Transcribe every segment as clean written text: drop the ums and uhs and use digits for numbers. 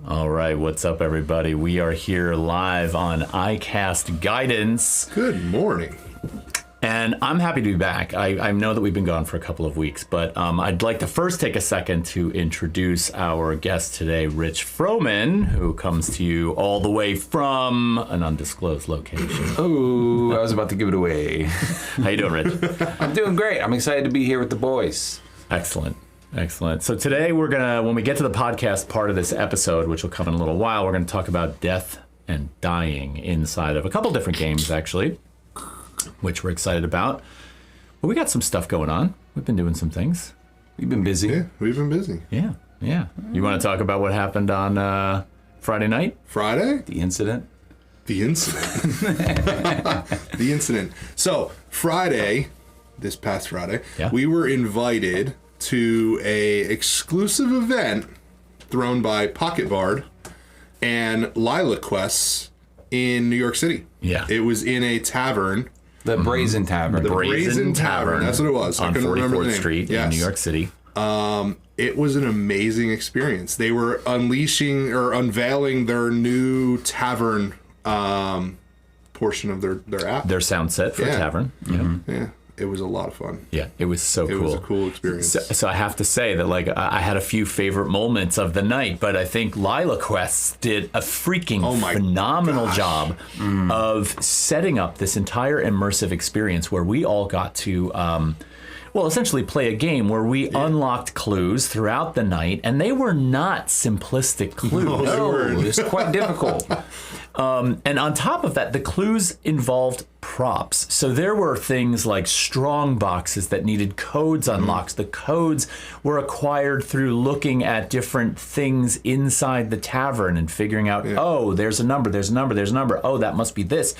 All right, what's up, everybody? We are here live on iCast Guidance. Good morning. And I'm happy to be back. I know that we've been gone for a couple of weeks, but I'd like to first take a second to introduce our guest today, Rich Froman, who comes to you all the way from an undisclosed location. Oh, I was about to give it away. How you doing, Rich? I'm doing great. I'm excited to be here with the boys. Excellent. Excellent. So today we're going to, when we get to the podcast part of this episode, which will come in a little while, we're going to talk about death and dying inside of a couple different games, actually, which we're excited about. But we got some stuff going on. We've been doing some things. We've been busy. Yeah, we've been busy. Yeah. You want to talk about what happened on Friday night? Friday? The incident. The incident. So, Friday, this past Friday, we were invited to a exclusive event thrown by Pocket Bard and Lila Quests in New York City. Yeah. It was in a tavern. The Brazen Tavern. The Brazen Tavern. That's what it was. On 44th Street in New York City. It was an amazing experience. They were unveiling their new tavern portion of their app. Their sound set for Tavern. Mm-hmm. Yeah. It was a lot of fun. Yeah, it was so cool. It was a cool experience. So I have to say that, like, I had a few favorite moments of the night, but I think Lila Quests did a freaking phenomenal job of setting up this entire immersive experience where we all got to, essentially play a game where we unlocked clues throughout the night, and they were not simplistic clues. No, it was quite difficult. And on top of that, the clues involved props. So there were things like strong boxes that needed codes unlocked. The codes were acquired through looking at different things inside the tavern and figuring out, oh, there's a number. Oh, that must be this.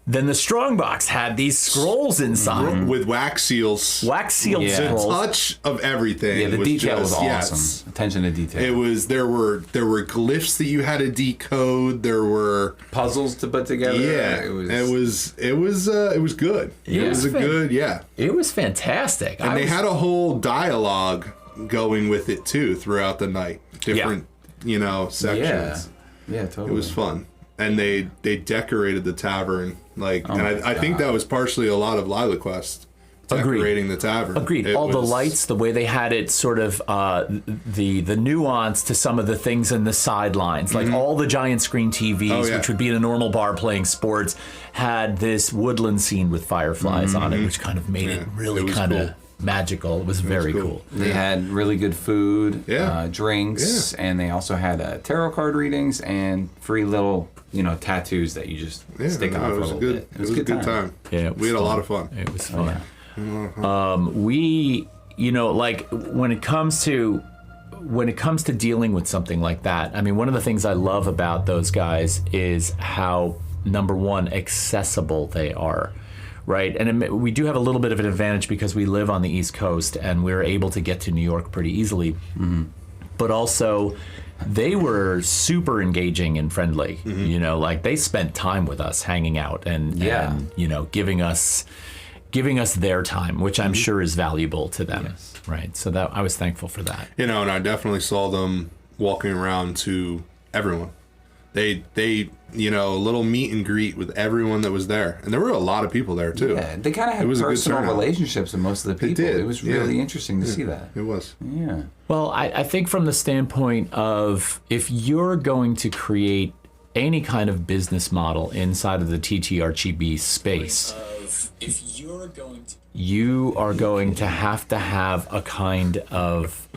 Then the strong box had these scrolls inside. With wax seals. Wax sealed scrolls. The touch of everything. Yeah, the detail was awesome. Yes. Attention to detail. It was there were glyphs that you had to decode. There were puzzles to put together. Yeah. It was good. It was It was fantastic. And they had a whole dialogue going with it too throughout the night. Different, sections. Yeah, totally. It was fun. And they decorated the tavern I think that was partially a lot of Lila Quest decorating the tavern. Agreed. All the lights, the way they had it, sort of the nuance to some of the things in the sidelines, like all the giant screen TVs, which would be in a normal bar playing sports, had this woodland scene with fireflies on it, which kind of made it really kind of magical. It was very cool. They had really good food, drinks, and they also had tarot card readings and free little tattoos that you just stick on for a little bit. It was a good time. Yeah, we had a lot of fun. It was fun. We, when it comes to dealing with something like that, I mean, one of the things I love about those guys is how, number one, accessible they are. Right. And we do have a little bit of an advantage because we live on the East Coast and we're able to get to New York pretty easily. Mm-hmm. But also, they were super engaging and friendly. Mm-hmm. They spent time with us hanging out and giving us their time, which I'm sure is valuable to them. Yes. Right. So that I was thankful for that. And I definitely saw them walking around to everyone. They a little meet and greet with everyone that was there. And there were a lot of people there, too. Yeah, they kind of had personal relationships with most of the people. It was really interesting to see that. It was. Yeah. Well, I think from the standpoint of if you're going to create any kind of business model inside of the TTRPG space, you are going to have a kind of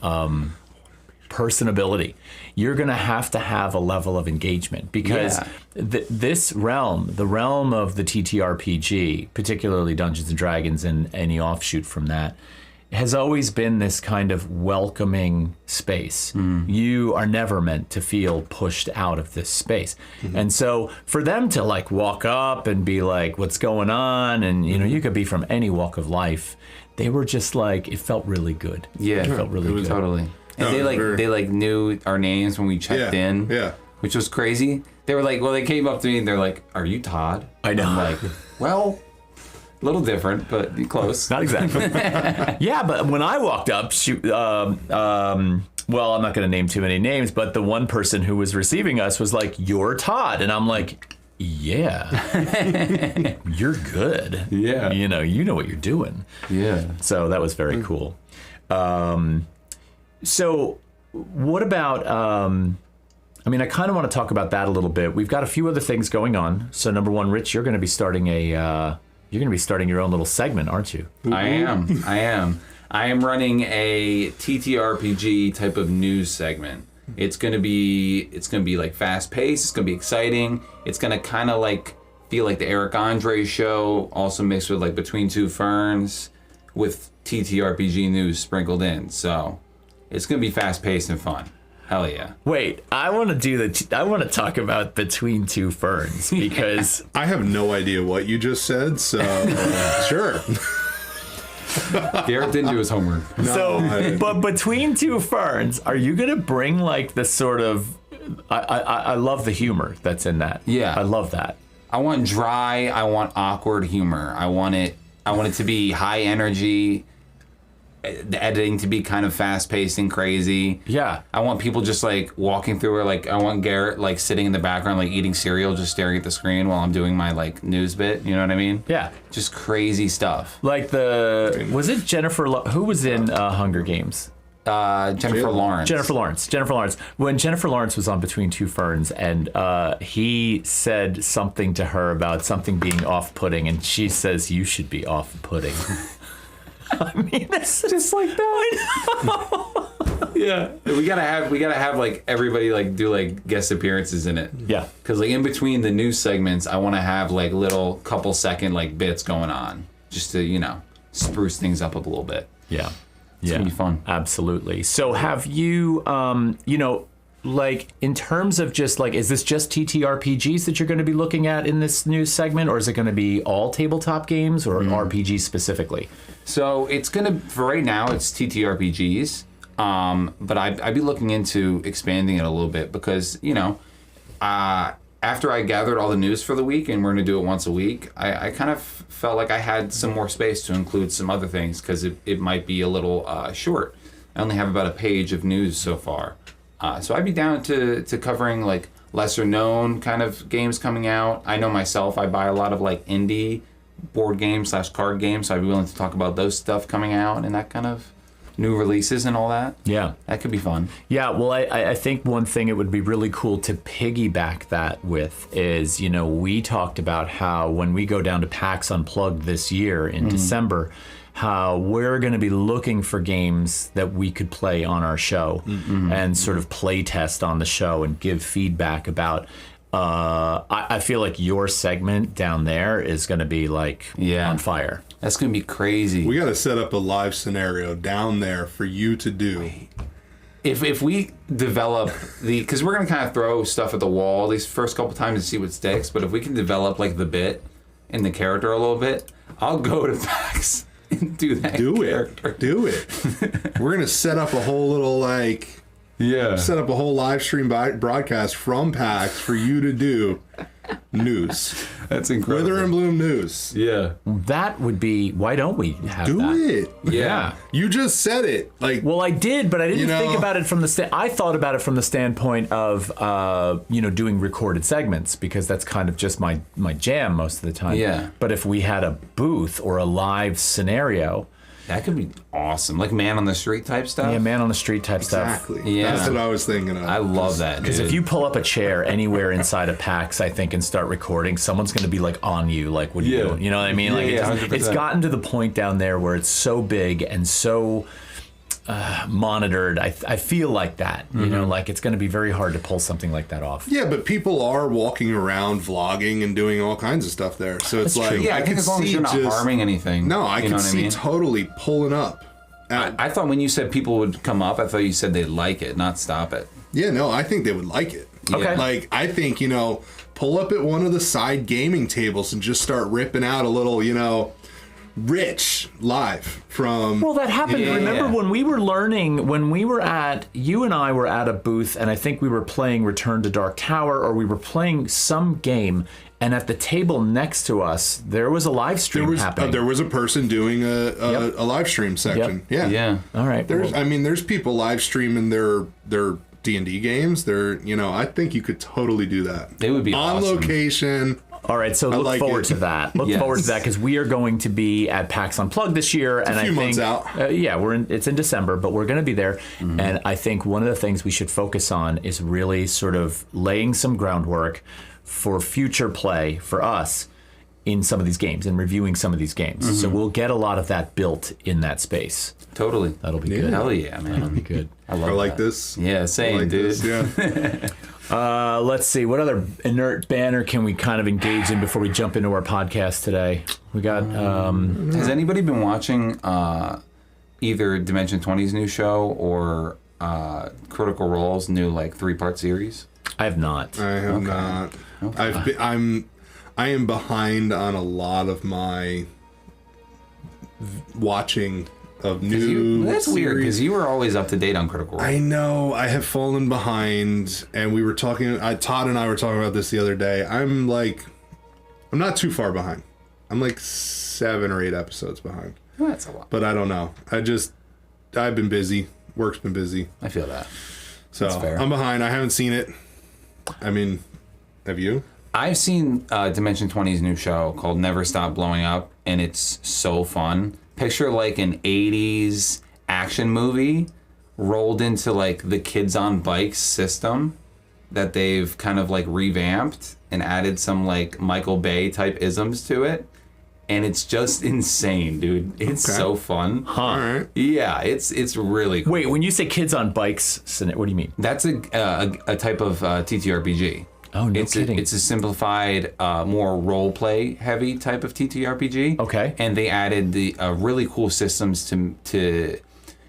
personability. You're going to have a level of engagement because this realm, the realm of the TTRPG, particularly Dungeons and Dragons and any offshoot from that, has always been this kind of welcoming space. You are never meant to feel pushed out of this space. And so for them to walk up and be like, what's going on? And you could be from any walk of life. They were just it felt really good. Yeah, it felt really good. Totally. And they knew our names when we checked in. Yeah. Which was crazy. They were they came up to me and they're like, "Are you Todd?" I know. I'm like, well, a little different, but close. Not exactly. Yeah, but when I walked up, well, I'm not going to name too many names, but the one person who was receiving us was like, "You're Todd," and I'm like, "Yeah, you're good. Yeah, you know what you're doing." Yeah. So that was very cool. So what about? I kind of want to talk about that a little bit. We've got a few other things going on. So number one, Rich, you're going to be starting your own little segment, aren't you? I am. I am running a TTRPG type of news segment. It's gonna be like fast paced. It's gonna be exciting. It's gonna kind of like feel like the Eric Andre show, also mixed with like Between Two Ferns, with TTRPG news sprinkled in. So it's gonna be fast paced and fun. Hell yeah! Wait, I want to talk about Between Two Ferns because I have no idea what you just said. So sure. Garret didn't do his homework. But Between Two Ferns, are you gonna bring like the sort of? I love the humor that's in that. Yeah, I love that. I want dry. I want awkward humor. I want it to be high energy. The editing to be kind of fast paced and crazy. Yeah. I want people just like walking through, or like I want Garret like sitting in the background like eating cereal, just staring at the screen while I'm doing my like news bit. You know what I mean? Yeah. Just crazy stuff. Like was it Jennifer? Who was in Hunger Games? Jennifer Lawrence. Jennifer Lawrence. When Jennifer Lawrence was on Between Two Ferns, and he said something to her about something being off-putting, and she says, "You should be off-putting." That's just like that. Yeah, we gotta have like everybody like do like guest appearances in it. Yeah, because like in between the news segments, I want to have like little couple second like bits going on just to spruce things up a little bit. Yeah, it's gonna be fun. Absolutely. So have you like in terms of just like, is this just TTRPGs that you're going to be looking at in this news segment, or is it going to be all tabletop games or RPGs specifically? So it's for right now, it's TTRPGs. But I'd be looking into expanding it a little bit because, after I gathered all the news for the week and we're going to do it once a week, I kind of felt like I had some more space to include some other things because it might be a little short. I only have about a page of news so far. So I'd be down to covering like lesser known kind of games coming out. I know myself, I buy a lot of like indie board games / card games, so I'd be willing to talk about those stuff coming out and that kind of new releases and all that. Yeah. That could be fun. Yeah, well, I think one thing it would be really cool to piggyback that with is, we talked about how when we go down to PAX Unplugged this year in December, how we're going to be looking for games that we could play on our show and sort of play test on the show and give feedback about. I feel like your segment down there is going to be like on fire. That's going to be crazy. We got to set up a live scenario down there for you to do. If we develop because we're going to kind of throw stuff at the wall these first couple times to see what sticks, but if we can develop like the bit and the character a little bit, I'll go to PAX and do that. Do it. We're going to set up a whole little set up a whole live stream broadcast from PAX for you to do news. That's incredible. Wither and Bloom news. Yeah. That would be, why don't we have do that? it. Yeah. You just said it. Well, I did, but I didn't think about it from I thought about it from the standpoint of, doing recorded segments because that's kind of just my jam most of the time. Yeah. But if we had a booth or a live scenario, that could be awesome. Like man on the street type stuff? Yeah, man on the street type stuff. Exactly. Yeah. That's what I was thinking of. I love that. Because if you pull up a chair anywhere inside of PAX, I think, and start recording, someone's going to be like on you, like, what are you doing? You know what I mean? It's gotten to the point down there where it's so big and so monitored. I feel like that, like it's going to be very hard to pull something like that off. Yeah, but people are walking around vlogging and doing all kinds of stuff there. So it's That's true. I think as long as you're not harming anything. No, I can see totally pulling up. I thought when you said people would come up, I thought you said they'd like it, not stop it. Yeah, no, I think they would like it. Okay. I think, pull up at one of the side gaming tables and just start ripping out a little, rich live from. Well, that happened. Yeah. Remember when we were learning, you and I were at a booth, and I think we were playing Return to Dark Tower, or we were playing some game, and at the table next to us, there was a live stream happening. There was a person doing a live stream section. Yep. Yeah. All right. There's people live streaming their D&D games. I think you could totally do that. It would be on awesome. Location. All right, so look forward to that. Look forward to that, because we are going to be at PAX Unplugged this year, and a few I think months out. it's in December, but we're going to be there, and I think one of the things we should focus on is really sort of laying some groundwork for future play for us in some of these games and reviewing some of these games. So we'll get a lot of that built in that space. Totally. That'll be good. Hell yeah, man. That'll be good. I like this. Yeah, same, dude. This, yeah. Let's see, what other inert banner can we kind of engage in before we jump into our podcast today? We got. Has anybody been watching either Dimension 20's new show or Critical Role's new 3-part series? I have not. I have not. Okay. I am behind on a lot of my watching of new. That's series. weird, because you were always up to date on Critical Role. I know. I have fallen behind, and we were talking. Todd and I were talking about this the other day. I'm not too far behind. I'm 7 or 8 episodes behind. Well, that's a lot. But I don't know. I've been busy. Work's been busy. I feel that. So That's fair. I'm behind. I haven't seen it. I mean, have you? I've seen Dimension 20's new show called Never Stop Blowing Up, and it's so fun. Picture an 80s action movie rolled into the Kids on Bikes system that they've kind of revamped and added some Michael Bay type isms to it. And it's just insane, dude. It's so fun. Huh. All right. Yeah, it's really cool. Wait, when you say Kids on Bikes, what do you mean? That's a type of TTRPG. Oh, no kidding. It's a simplified, more role play heavy type of TTRPG. Okay. And they added the really cool systems to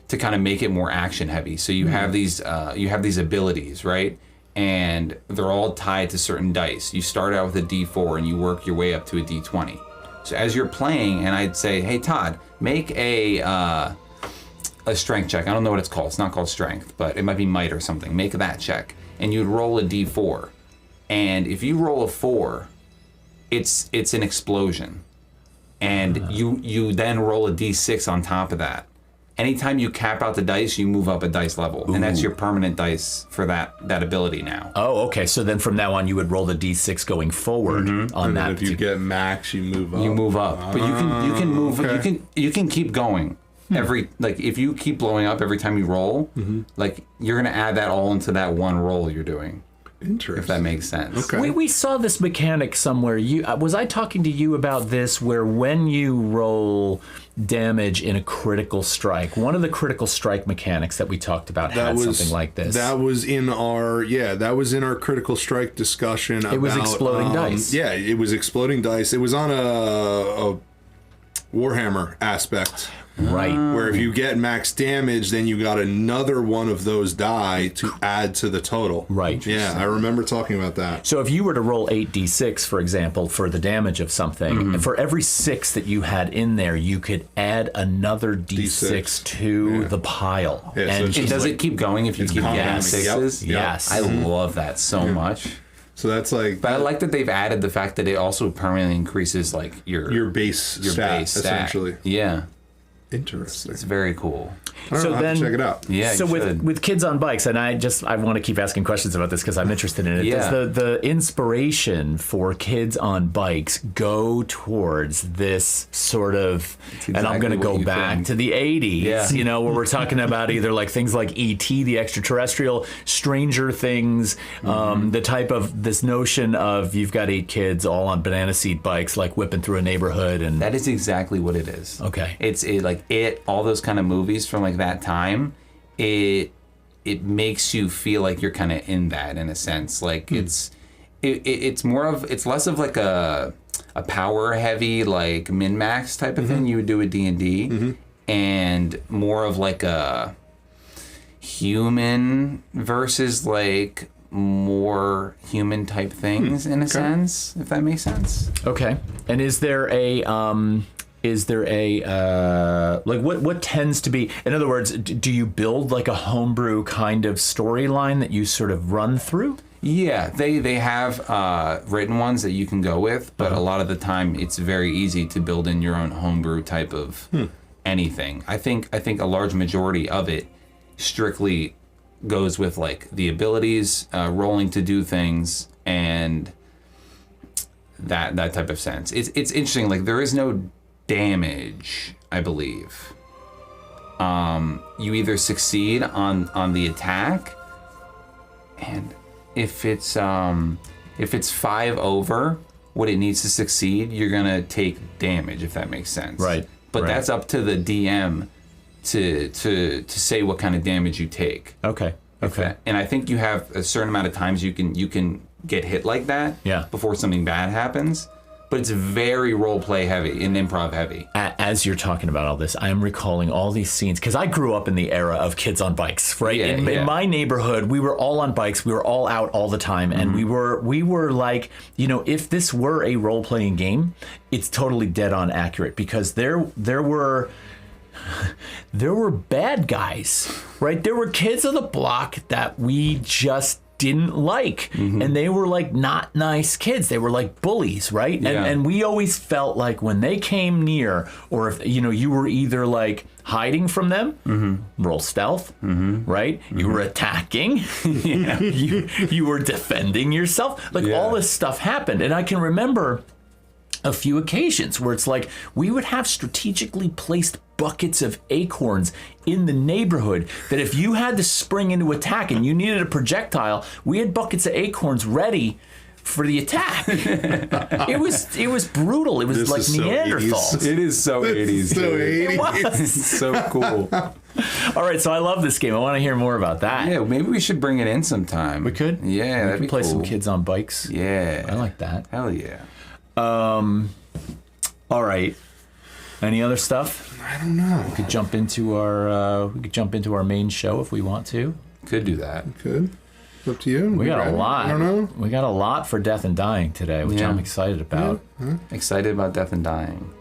kind of make it more action heavy. So you have these abilities, right? And they're all tied to certain dice. You start out with a D4 and you work your way up to a D20. So as you're playing, and I'd say, hey Todd, make a strength check. I don't know what it's called. It's not called strength, but it might be might or something. Make that check, and you'd roll a D4. And if you roll a 4, it's an explosion. And you then roll a D6 on top of that. Anytime you cap out the dice, you move up a dice level. And that's your permanent dice for that ability now. Oh, okay. So then from now on, you would roll the D6 going forward on And that. if you get max, you move up. You move up. But you can move okay. you can keep going. If you keep blowing up every time you roll, you're gonna add that all into that one roll you're doing. Interesting. If that makes sense. Okay. We saw this mechanic somewhere. Was I talking to you about this, where when you roll damage in a critical strike, one of the critical strike mechanics that we talked about had something like this? That was in our critical strike discussion. It was exploding dice. Yeah, it was exploding dice. It was on a Warhammer aspect. Right. Where if you get max damage, then you got another one of those die to add to the total. Right. Yeah, I remember talking about that. So if you were to roll 8d6, for example, for the damage of something, for every 6 that you had in there, you could add another d6 to the pile. Yeah, so and it's just Does it keep going if you keep getting compounding. sixes? Yep. Yes. I love that so much. So that's But I like that they've added the fact that it also permanently increases your base stat, essentially. Yeah, Interesting. it's very cool. So I'll have then, to check it out. Yeah, so you with should. with Kids on Bikes, and I want to keep asking questions about this because I'm interested in it. Yeah. Does the inspiration for Kids on Bikes go towards this sort of? And I'm going to exactly go what you back think. to the 80s. Yeah. You know, where we're talking about either things like E.T., the extraterrestrial, Stranger Things, the type of this notion of you've got 8 kids all on banana seat bikes, whipping through a neighborhood, and That is exactly what it is. Okay. It's all those kind of movies from that time. It makes you feel like you're kind of in that in a sense. It's less of a power heavy min max type of thing you would do with D&D, and more of a human versus more human type things in a sense, if that makes sense. Okay. And is there a Is there a like what tends to be? In other words, do you build like a homebrew kind of storyline that you sort of run through? Yeah, they have written ones that you can go with, but a lot of the time it's very easy to build in your own homebrew type of anything. I think a large majority of it strictly goes with like the abilities, rolling to do things, and that type of sense. It's interesting. Like there is no damage, I believe. You either succeed on the attack, and if it's 5 over what it needs to succeed, you're gonna take damage, if that makes sense. Right. But that's up to the DM to say what kind of damage you take. Okay. And I think you have a certain amount of times you can get hit like that. Yeah. Before something bad happens. But it's very role play heavy and improv heavy. As you're talking about all this, I'm recalling all these scenes because I grew up in the era of kids on bikes, right? In my neighborhood, we were all on bikes. We were all out all the time, and we were like, if this were a role playing game, it's totally dead on accurate because there were bad guys, right? There were kids on the block that we just didn't like, and they were like not nice kids. They were like bullies, right? Yeah. And we always felt like when they came near, or if you were either like hiding from them, roll stealth, right? You were attacking, you were defending yourself. Like all this stuff happened, and I can remember a few occasions where it's like we would have strategically placed buckets of acorns in the neighborhood that if you had to spring into attack and you needed a projectile, we had buckets of acorns ready for the attack. It was brutal. It was This like is so Neanderthal. 80s. It is so 80s. So dude. 80s. It's so cool. All right, so I love this game. I want to hear more about that. Yeah, maybe we should bring it in sometime. We could? Yeah, We that'd could be play cool. some kids on bikes. Yeah. I like that. Hell yeah. All right. Any other stuff? I don't know. We could jump into our main show if we want to. Could do that. Good. Up to you. We got ready? a lot. I don't know. We got a lot for Death and Dying today, which Yeah. I'm excited about. Excited about Death and Dying.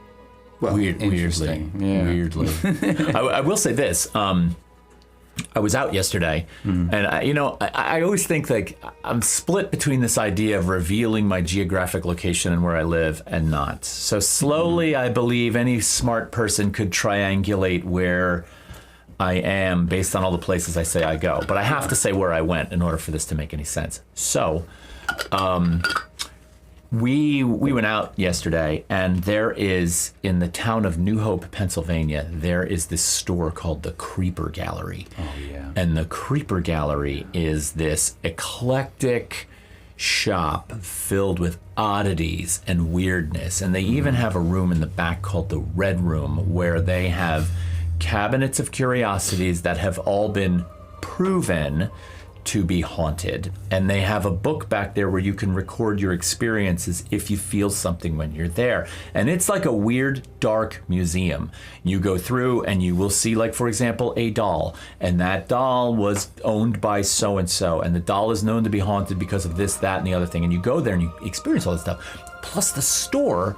Well, Weirdly. interesting. Yeah. Weirdly. I will say this. I was out yesterday, and I always think like I'm split between this idea of revealing my geographic location and where I live and not. So slowly, I believe any smart person could triangulate where I am based on all the places I say I go. But I have to say where I went in order for this to make any sense. So, we went out yesterday, and there is, in the town of New Hope, Pennsylvania, there is this store called the Creeper Gallery. Oh, yeah. And the Creeper Gallery is this eclectic shop filled with oddities and weirdness. And they even have a room in the back called the Red Room, where they have cabinets of curiosities that have all been proven to be haunted, and they have a book back there where you can record your experiences if you feel something when you're there. And it's like a weird dark museum. You go through and you will see, like, for example, a doll, and that doll was owned by so and so, and the doll is known to be haunted because of this, that, and the other thing. And you go there and you experience all this stuff. Plus the store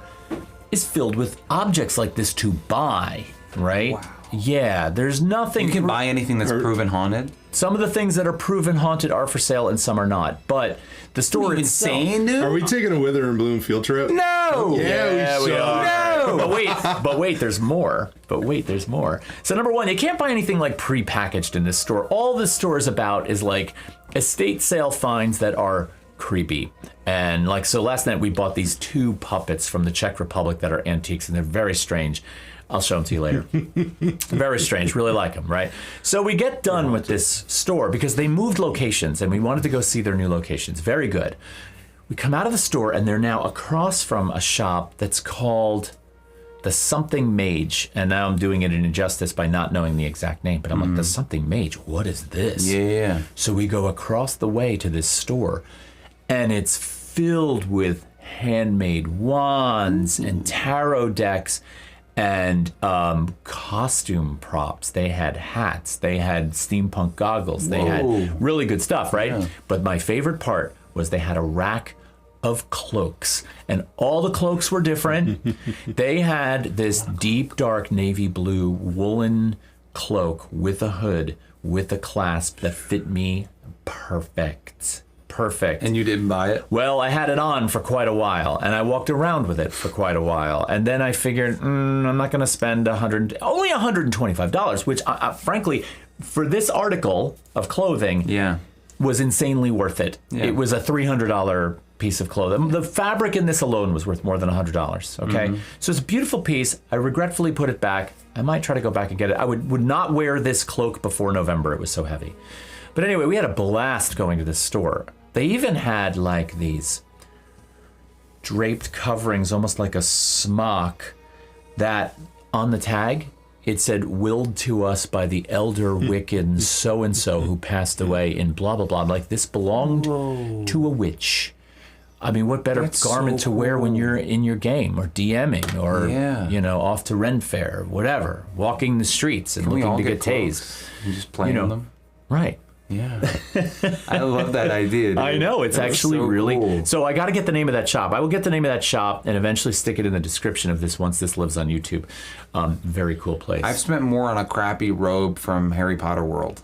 is filled with objects like this to buy, right? Wow. Yeah, there's nothing. You can buy anything that's proven haunted. Some of the things that are proven haunted are for sale and some are not. But the store itself... Insane, dude? Are we taking a Wither and Bloom field trip? No! Yeah, we are. No! But wait, there's more. So number one, you can't buy anything like pre-packaged in this store. All this store is about is like estate sale finds that are creepy. And like, so last night we bought these 2 puppets from the Czech Republic that are antiques, and they're very strange. I'll show them to you later. Very strange. Really like them, right? So we get done with this store because they moved locations and we wanted to go see their new locations. Very good. We come out of the store and they're now across from a shop that's called the Something Mage. And now I'm doing it an injustice by not knowing the exact name. But I'm like, the Something Mage, what is this? Yeah. So we go across the way to this store and it's filled with handmade wands and tarot decks and costume props. They had hats, they had steampunk goggles, they had really good stuff, right? Yeah. But my favorite part was they had a rack of cloaks, and all the cloaks were different. They had this deep, dark navy blue woolen cloak with a hood, with a clasp that fit me perfect. Perfect. And you didn't buy it? Well, I had it on for quite a while, and I walked around with it for quite a while, and then I figured, I'm not going to spend only $125, which, frankly, for this article of clothing, was insanely worth it. Yeah. It was a $300 piece of clothing. The fabric in this alone was worth more than $100. Okay, so it's a beautiful piece. I regretfully put it back. I might try to go back and get it. I would not wear this cloak before November. It was so heavy. But anyway, we had a blast going to this store. They even had like these draped coverings, almost like a smock, that on the tag, it said, willed to us by the elder Wiccan so-and-so who passed away in blah, blah, blah. Like this belonged to a witch. I mean, what better garment to wear when you're in your game or DMing or, off to Ren Fair, whatever, walking the streets and looking to get tased. You just playing them? Right. Yeah. I love that idea, dude. I know. It's actually so really cool. So I got to get the name of that shop. I will get the name of that shop and eventually stick it in the description of this once this lives on YouTube. Very cool place. I've spent more on a crappy robe from Harry Potter World.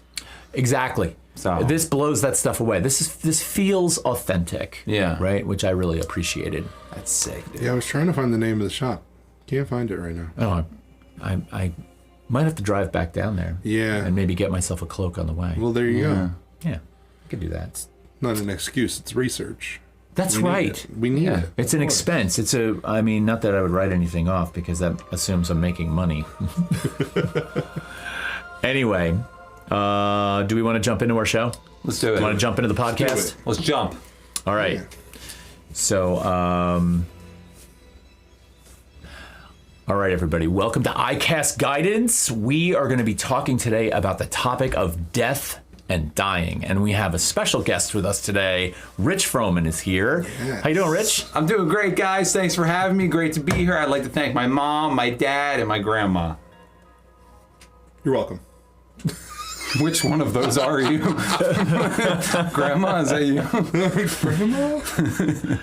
Exactly. So this blows that stuff away. This feels authentic. Yeah. Right? Which I really appreciated. That's sick, dude. Yeah, I was trying to find the name of the shop. Can't find it right now. Oh, I might have to drive back down there. Yeah. And maybe get myself a cloak on the way. Well, there you go. Yeah, I could do that. It's not an excuse. It's research. That's right. We need it. It's an expense. I mean, not that I would write anything off because that assumes I'm making money. Anyway, do we want to jump into our show? Let's do it. Do you want to jump into the podcast? Let's jump. All right. Yeah. So, all right, everybody. Welcome to iCast Guidance. We are going to be talking today about the topic of death and dying, and we have a special guest with us today. Rich Froman is here. Yes. How you doing, Rich? I'm doing great, guys. Thanks for having me. Great to be here. I'd like to thank my mom, my dad, and my grandma. You're welcome. Which one of those are you? Grandma, is that you? Grandma?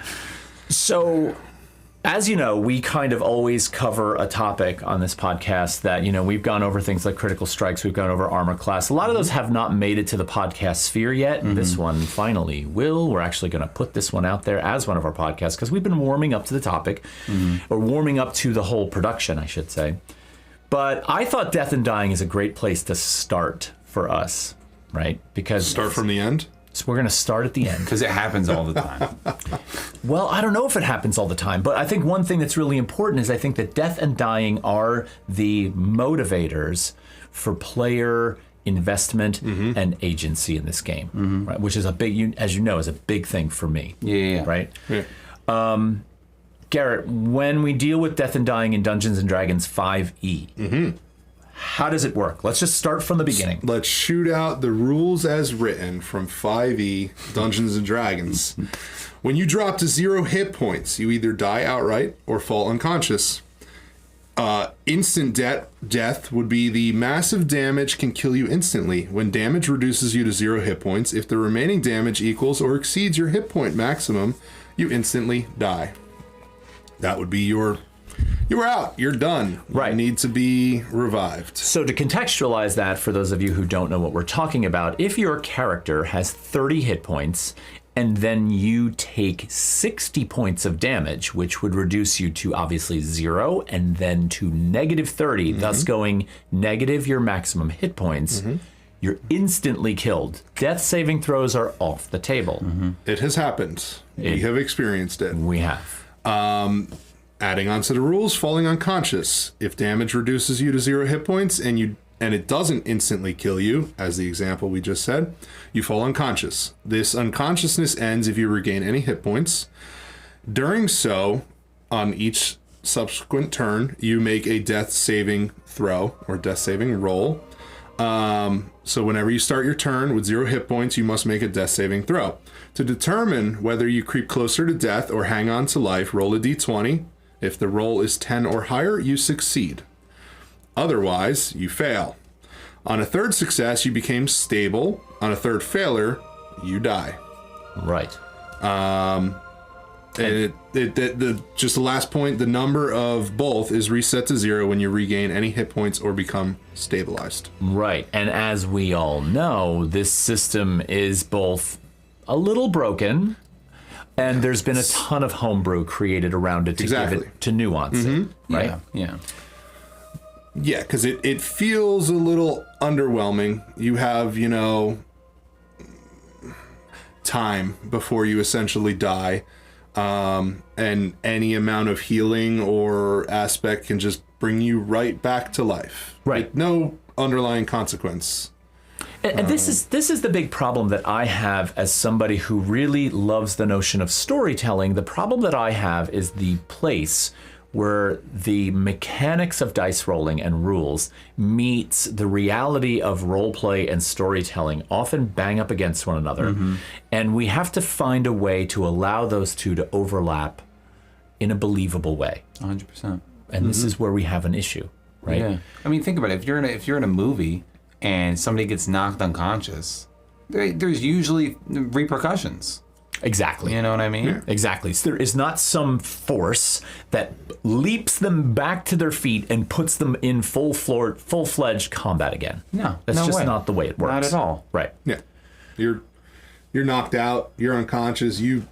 So, as you know, we kind of always cover a topic on this podcast that, we've gone over things like critical strikes, we've gone over armor class. A lot of those have not made it to the podcast sphere yet. This one finally will. We're actually going to put this one out there as one of our podcasts because we've been warming up to the topic, or warming up to the whole production, I should say. But I thought death and dying is a great place to start for us, right? Because start from the end? So we're going to start at the end. Because it happens all the time. Well, I don't know if it happens all the time, but I think one thing that's really important is I think that death and dying are the motivators for player investment and agency in this game, right? Which is a big, as you know, is a big thing for me. Yeah. Right? Yeah. Garret, when we deal with death and dying in Dungeons & Dragons 5e, how does it work? Let's just start from the beginning. Let's shoot out the rules as written from 5e Dungeons & Dragons. When you drop to 0 hit points, you either die outright or fall unconscious. Instant death would be the massive damage can kill you instantly. When damage reduces you to 0 hit points, if the remaining damage equals or exceeds your hit point maximum, you instantly die. That would be you were out. You're done. Right. You need to be revived. So to contextualize that, for those of you who don't know what we're talking about, if your character has 30 hit points and then you take 60 points of damage, which would reduce you to obviously 0 and then to negative 30, thus going negative your maximum hit points, you're instantly killed. Death saving throws are off the table. It has happened. We have experienced it. We have. Adding on to the rules, falling unconscious. If damage reduces you to 0 hit points and it doesn't instantly kill you, as the example we just said, you fall unconscious. This unconsciousness ends if you regain any hit points. During so, on each subsequent turn, you make a death saving throw or death saving roll. So whenever you start your turn with 0 hit points, you must make a death saving throw. To determine whether you creep closer to death or hang on to life, roll a d20. If the roll is 10 or higher, you succeed. Otherwise, you fail. On a third success, you became stable. On a third failure, you die. Right. And just the last point, the number of both is reset to 0 when you regain any hit points or become stabilized. Right. And as we all know, this system is both a little broken, and there's been a ton of homebrew created around it to give it, to nuance it. Right? Yeah. Yeah, because it feels a little underwhelming. You have, time before you essentially die. And any amount of healing or aspect can just bring you right back to life. Right. With no underlying consequence. And this is the big problem that I have as somebody who really loves the notion of storytelling. The problem that I have is the place where the mechanics of dice rolling and rules meets the reality of roleplay and storytelling often bang up against one another. And we have to find a way to allow those two to overlap in a believable way. 100%. And this is where we have an issue, right? Yeah. I mean, think about it. If you're in a movie and somebody gets knocked unconscious, there's usually repercussions. Exactly. You know what I mean? Yeah. Exactly. So there is not some force that leaps them back to their feet and puts them in full-fledged combat again. No, that's no just way. not the way it works. Not at all. Right. Yeah. You're knocked out, you're unconscious, you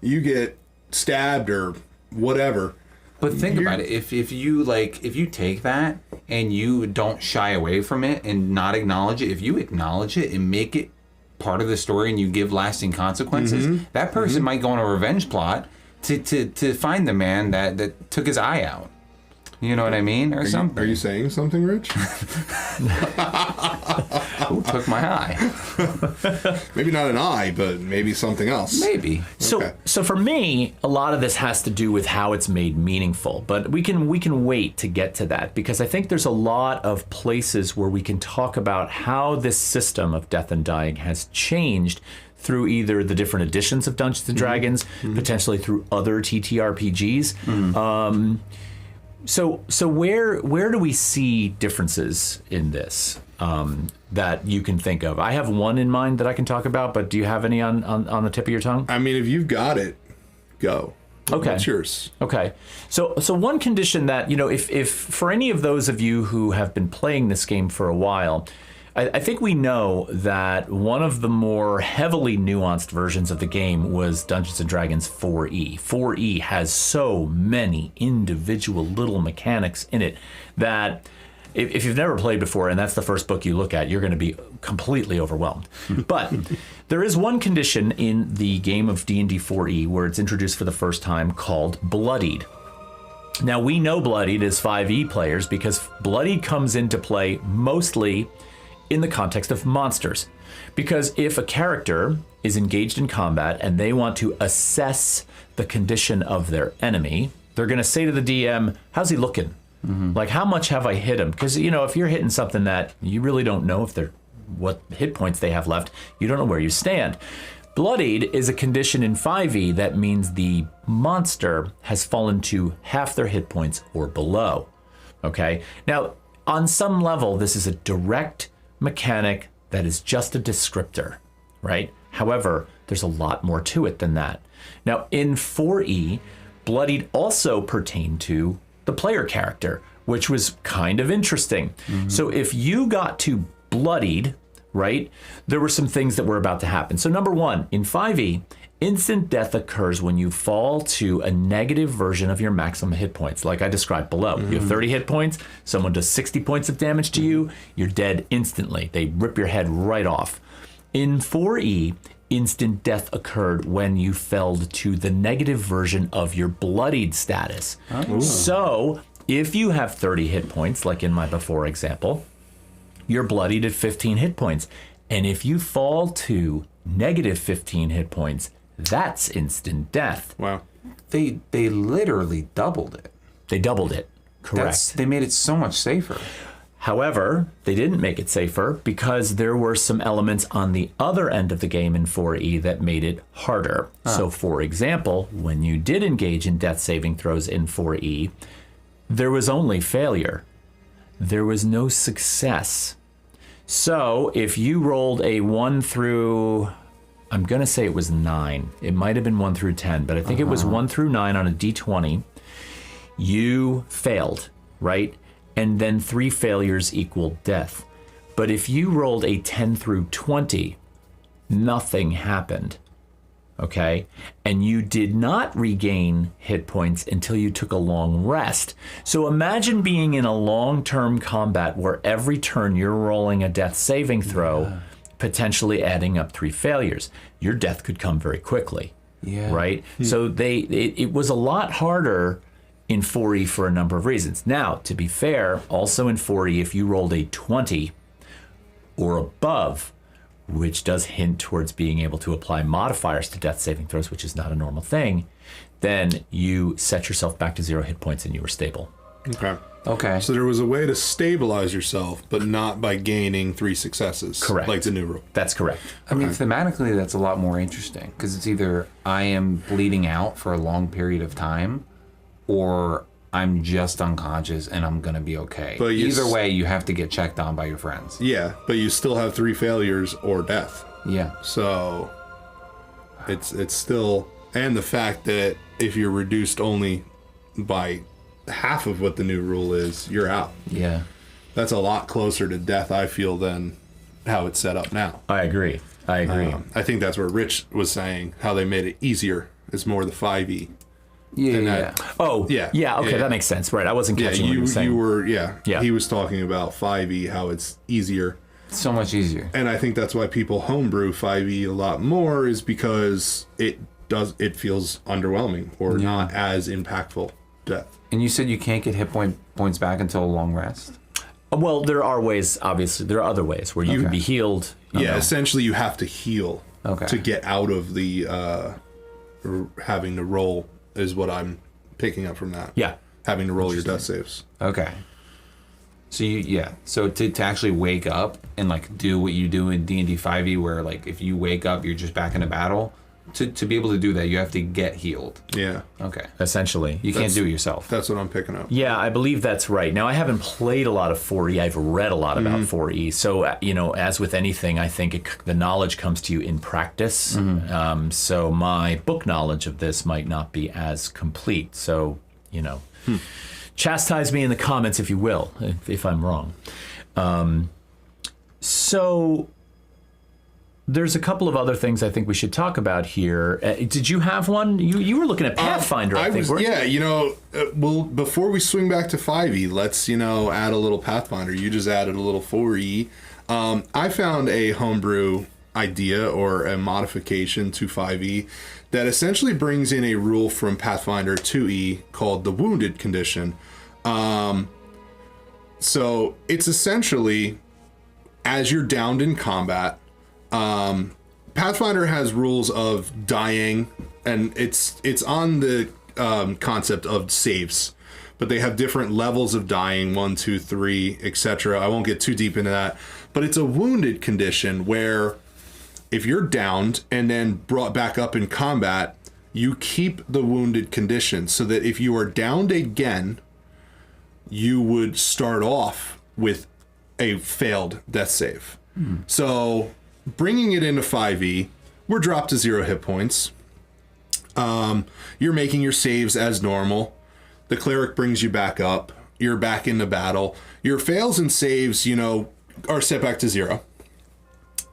get stabbed or whatever. But think about it. If you take that and you don't shy away from it and not acknowledge it, if you acknowledge it and make it part of the story and you give lasting consequences, that person might go on a revenge plot to find the man that took his eye out. You know what I mean? Or something. Are you saying something, Rich? Who took my eye? Maybe not an eye, but maybe something else. Maybe. So for me, a lot of this has to do with how it's made meaningful. But we can wait to get to that, because I think there's a lot of places where we can talk about how this system of death and dying has changed through either the different editions of Dungeons and Dragons, potentially through other TTRPGs. So where do we see differences in this that you can think of? I have one in mind that I can talk about, but do you have any on the tip of your tongue? I mean, if you've got it, go. Okay. What's yours? Okay. So one condition that, if for any of those of you who have been playing this game for a while, I think we know that one of the more heavily nuanced versions of the game was Dungeons & Dragons 4E. 4E has so many individual little mechanics in it that if you've never played before and that's the first book you look at, you're going to be completely overwhelmed. But there is one condition in the game of D&D 4E where it's introduced for the first time called Bloodied. Now, we know Bloodied as 5E players because Bloodied comes into play mostly in the context of monsters. Because if a character is engaged in combat and they want to assess the condition of their enemy, they're going to say to the DM, how's he looking? Like, how much have I hit him? Because, if you're hitting something that you really don't know what hit points they have left, you don't know where you stand. Bloodied is a condition in 5e that means the monster has fallen to half their hit points or below. Okay? Now, on some level, this is a direct mechanic that is just a descriptor, right? However, there's a lot more to it than that. Now, in 4E, Bloodied also pertained to the player character, which was kind of interesting. So if you got to Bloodied, right, there were some things that were about to happen. So number one, in 5e, instant death occurs when you fall to a negative version of your maximum hit points, like I described below. You have 30 hit points, someone does 60 points of damage to you, you're dead instantly. They rip your head right off. In 4e, instant death occurred when you fell to the negative version of your bloodied status. So if you have 30 hit points, like in my before example, you're bloodied at 15 hit points. And if you fall to negative 15 hit points, that's instant death. Wow. They literally doubled it. They doubled it. Correct. They made it so much safer. However, they didn't make it safer because there were some elements on the other end of the game in 4E that made it harder. So, for example, when you did engage in death saving throws in 4E, there was only failure. There was no success. So, if you rolled a 1 through I'm going to say it was 9. It might have been 1 through 10, but I think it was 1 through 9 on a D20. You failed, right? And then 3 failures equal death. But if you rolled a 10 through 20, nothing happened, okay? And you did not regain hit points until you took a long rest. So imagine being in a long-term combat where every turn you're rolling a death saving throw, potentially adding up 3 failures. Your death could come very quickly, right? So it was a lot harder in 4E for a number of reasons. Now, to be fair, also in 4E, if you rolled a 20 or above, which does hint towards being able to apply modifiers to death saving throws, which is not a normal thing, then you set yourself back to 0 hit points and you were stable. Okay. So there was a way to stabilize yourself, but not by gaining 3 successes. Correct. Like the new rule. That's correct. I mean, thematically, that's a lot more interesting because it's either I am bleeding out for a long period of time or I'm just unconscious and I'm going to be okay. But either way, you have to get checked on by your friends. Yeah, but you still have 3 failures or death. Yeah. So it's still... And the fact that if you're reduced only by half of what the new rule is, you're out. Yeah. That's a lot closer to death, I feel, than how it's set up now. I agree. I think that's where Rich was saying how they made it easier is more the 5e. Yeah. Oh, yeah. Okay, that makes sense. Right. I wasn't catching what you were saying. You were, He was talking about 5e, how it's easier. So much easier. And I think that's why people homebrew 5e a lot more is because it feels underwhelming or not as impactful death. And you said you can't get hit points back until a long rest? Well, there are ways, obviously. There are other ways where you can be healed. Essentially you have to heal to get out of the having to roll is what I'm picking up from that. Yeah. Having to roll your death saves. Okay. So so to actually wake up and like do what you do in D&D 5e where like if you wake up you're just back in a battle, to be able to do that you have to get healed. Yeah. Okay. Essentially. You can't do it yourself. That's what I'm picking up. Yeah, I believe that's right. Now, I haven't played a lot of 4E. I've read a lot about 4E. So, as with anything, I think the knowledge comes to you in practice. So my book knowledge of this might not be as complete. So, chastise me in the comments, if you will, if I'm wrong. So there's a couple of other things I think we should talk about here. Did you have one? You were looking at Pathfinder, I think. Well, before we swing back to 5e, let's, add a little Pathfinder. You just added a little 4e. I found a homebrew idea or a modification to 5e that essentially brings in a rule from Pathfinder 2e called the Wounded Condition. So it's essentially, as you're downed in combat, Pathfinder has rules of dying, and it's on the concept of saves, but they have different levels of dying, 1, 2, 3, etc. I won't get too deep into that, but it's a wounded condition where if you're downed and then brought back up in combat, you keep the wounded condition so that if you are downed again, you would start off with a failed death save. So bringing it into 5e, we're dropped to 0 hit points. You're making your saves as normal. The cleric brings you back up. You're back into battle. Your fails and saves, are set back to 0.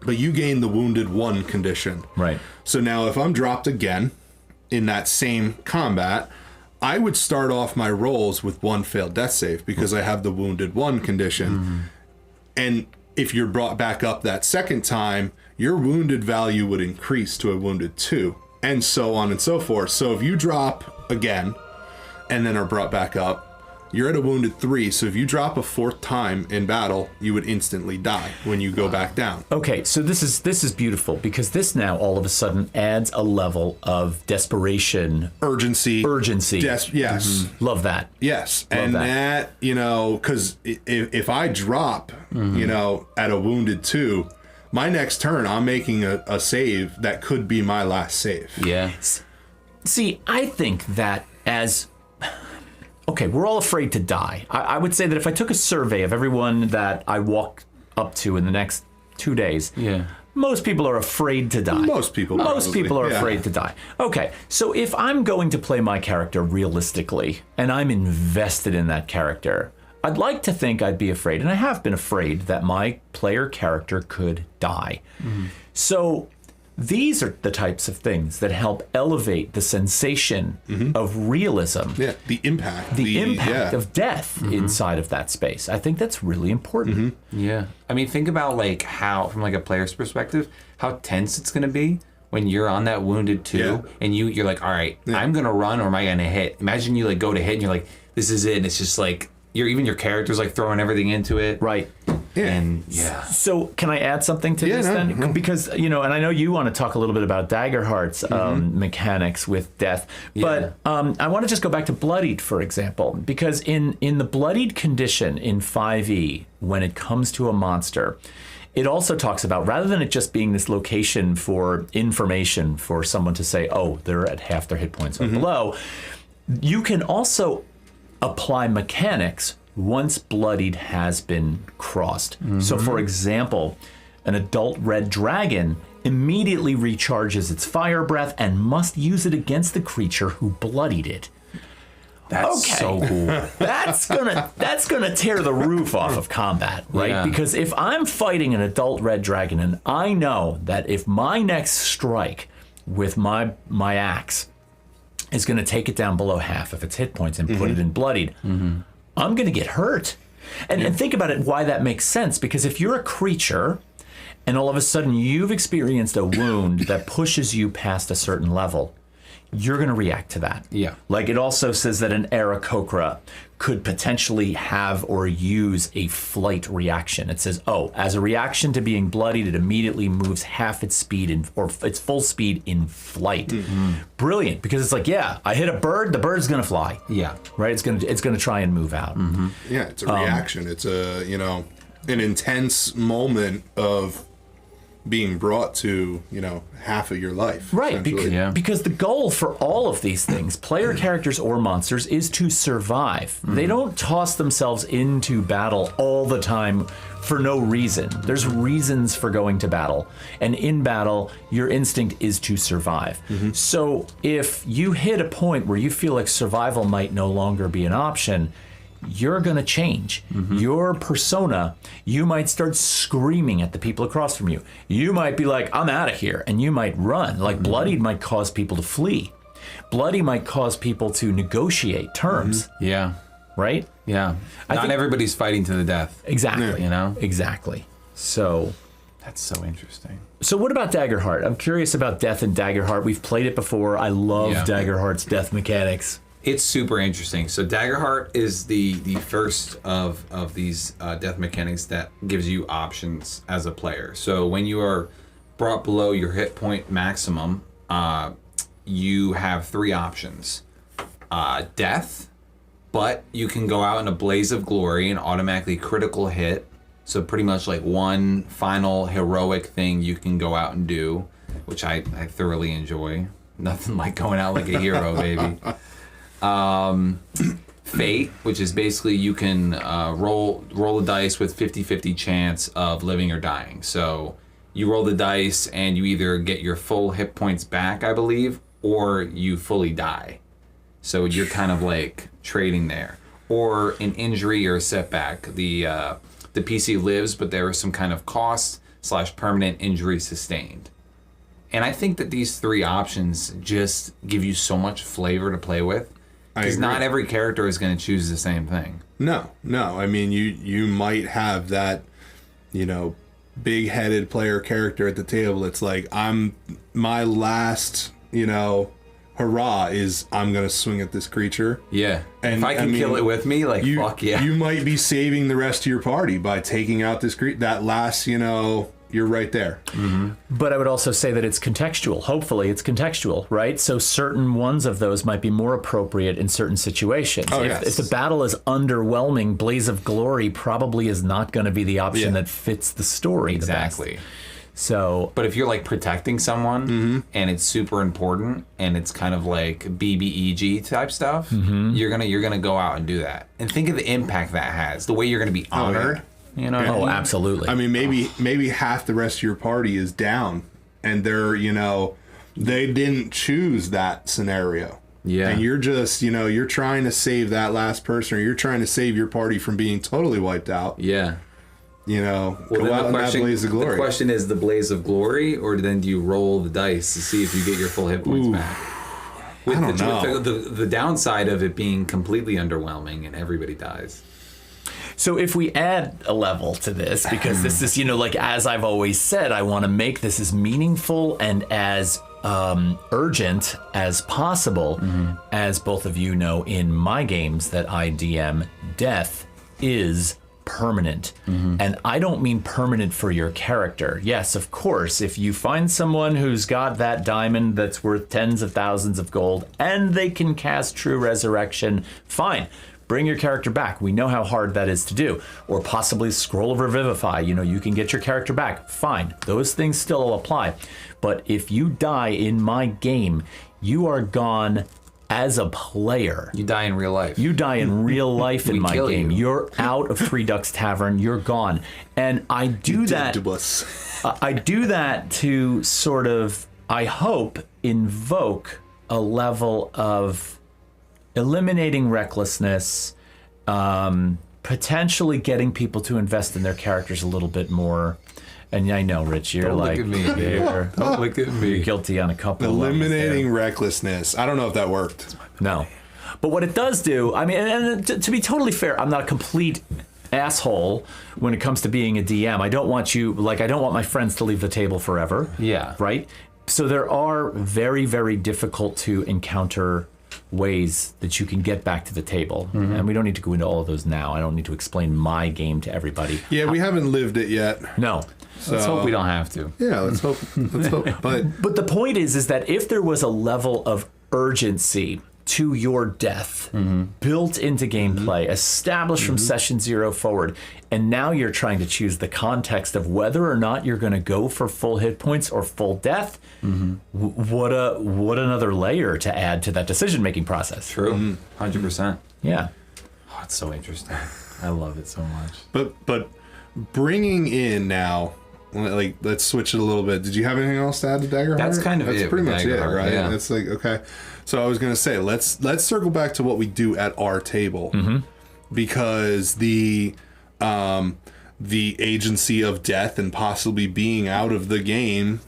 But you gain the wounded 1 condition. Right. So now if I'm dropped again in that same combat, I would start off my rolls with 1 failed death save because I have the wounded 1 condition. And if you're brought back up that second time, your wounded value would increase to a wounded 2, and so on and so forth. So if you drop again and then are brought back up, you're at a wounded 3. So if you drop a 4th time in battle, you would instantly die when you go back down. Okay, so this is beautiful because this now all of a sudden adds a level of desperation, urgency. Yes. Love that. Yes. Love and that because if I drop, at a wounded 2, my next turn, I'm making a save that could be my last save. Yeah. See, I think that okay, we're all afraid to die. I would say that if I took a survey of everyone that I walk up to in the next 2 days, Most people are afraid to die. Most people are afraid to die. Okay, so if I'm going to play my character realistically, and I'm invested in that character, I'd like to think I'd be afraid, and I have been afraid, that my player character could die. So these are the types of things that help elevate the sensation of realism. Yeah, the impact. The impact of death inside of that space. I think that's really important. Yeah. I mean, think about like how, from like a player's perspective, how tense it's going to be when you're on that wounded too, and you're like, all right, I'm going to run or am I going to hit? Imagine you like go to hit and you're like, this is it. And it's just like, even your character's like throwing everything into it. Right. And So can I add something to this then? No. Because, and I know you want to talk a little bit about Daggerheart's mechanics with death, but I want to just go back to Bloodied, for example, because in the Bloodied condition in 5e, when it comes to a monster, it also talks about, rather than it just being this location for information for someone to say, oh, they're at half their hit points or below, you can also apply mechanics once Bloodied has been crossed. So for example, an adult red dragon immediately recharges its fire breath and must use it against the creature who bloodied it. That's so cool. That's gonna tear the roof off of combat, right? Yeah. Because if I'm fighting an adult red dragon and I know that if my next strike with my axe is going to take it down below half of its hit points and put it in Bloodied, I'm going to get hurt. And think about it, why that makes sense. Because if you're a creature and all of a sudden you've experienced a wound that pushes you past a certain level, you're going to react to that. Yeah. Like it also says that an Aarakocra could potentially have or use a flight reaction. It says, oh, as a reaction to being bloodied, it immediately moves half its speed or its full speed in flight. Brilliant, because it's like, yeah, I hit a bird, the bird's going to fly. Yeah. Right? It's going to try and move out. Yeah, it's a reaction. It's a, an intense moment of being brought to, half of your life. Right, because the goal for all of these things, player characters or monsters, is to survive. They don't toss themselves into battle all the time for no reason. There's reasons for going to battle. And in battle, your instinct is to survive. So if you hit a point where you feel like survival might no longer be an option, you're going to change. Your persona, you might start screaming at the people across from you. You might be like, I'm out of here, and you might run. Like Bloodied might cause people to flee. Bloody might cause people to negotiate terms. Yeah. Right? Yeah. Not everybody's fighting to the death. Exactly. Exactly. So that's so interesting. So what about Daggerheart? I'm curious about death in Daggerheart. We've played it before. I love Daggerheart's death mechanics. It's super interesting. So Daggerheart is the first of these death mechanics that gives you options as a player. So when you are brought below your hit point maximum, you have 3 options. Death, but you can go out in a blaze of glory and automatically critical hit. So pretty much like one final heroic thing you can go out and do, which I thoroughly enjoy. Nothing like going out like a hero, baby. Fate, which is basically you can roll the dice with 50-50 chance of living or dying. So you roll the dice and you either get your full hit points back, I believe, or you fully die. So you're kind of like trading there. Or an injury or a setback. The PC lives, but there is some kind of cost / permanent injury sustained. And I think that these 3 options just give you so much flavor to play with. Because not every character is going to choose the same thing. No. I mean, you might have that, big-headed player character at the table. It's like, my last, hurrah is I'm going to swing at this creature. Yeah. And if I can kill it with me, fuck yeah. You might be saving the rest of your party by taking out this creature. That last, you're right there. But I would also say that it's contextual. Hopefully it's contextual, right? So certain ones of those might be more appropriate in certain situations. If the battle is underwhelming, Blaze of Glory probably is not going to be the option that fits the story exactly. the best. So, but if you're like protecting someone and it's super important and it's kind of like BBEG type stuff, you're gonna go out and do that. And think of the impact that has. The way you're gonna be honored. You know? Oh, absolutely. I mean, maybe half the rest of your party is down, and they're, they didn't choose that scenario. Yeah. And you're just, you're trying to save that last person, or you're trying to save your party from being totally wiped out. Yeah. Go out in that blaze of glory. The question is the blaze of glory, or then do you roll the dice to see if you get your full hit points back? I don't know. The downside of it being completely underwhelming and everybody dies. So if we add a level to this, because this is, as I've always said, I want to make this as meaningful and as urgent as possible. As both of you know, in my games that I DM, death is permanent. And I don't mean permanent for your character. Yes, of course, if you find someone who's got that diamond that's worth tens of thousands of gold and they can cast True Resurrection, fine. Bring your character back. We know how hard that is to do. Or possibly Scroll of Revivify. You can get your character back. Fine. Those things still apply. But if you die in my game, you are gone as a player. You die in real life. You die in real life in my game. You're out of Three Ducks Tavern. You're gone. And I do that. I do that to sort of, I hope, invoke a level of eliminating recklessness, potentially getting people to invest in their characters a little bit more. And I know, Rich, you're Don't like, look at me, don't look at me. You're guilty on a couple Eliminating recklessness. I don't know if that worked. No. But what it does do, I mean, and to be totally fair, I'm not a complete asshole when it comes to being a DM. I don't want I don't want my friends to leave the table forever. Yeah. Right? So there are very, very difficult to encounter ways that you can get back to the table. And we don't need to go into all of those now. I don't need to explain my game to everybody. Yeah, we haven't lived it yet. No. Let's hope we don't have to. Yeah, let's hope. But the point is that if there was a level of urgency to your death built into gameplay, established from session 0 forward, and now you're trying to choose the context of whether or not you're going to go for full hit points or full death, what another layer to add to that decision-making process. True. 100%. Yeah. Oh, it's so interesting. I love it so much. But bringing in now, let's switch it a little bit. Did you have anything else to add to Daggerheart? That's kind of That's pretty much it, Daggerheart, right? yeah. It's okay. So I was gonna say let's circle back to what we do at our table, because the agency of death and possibly being out of the game,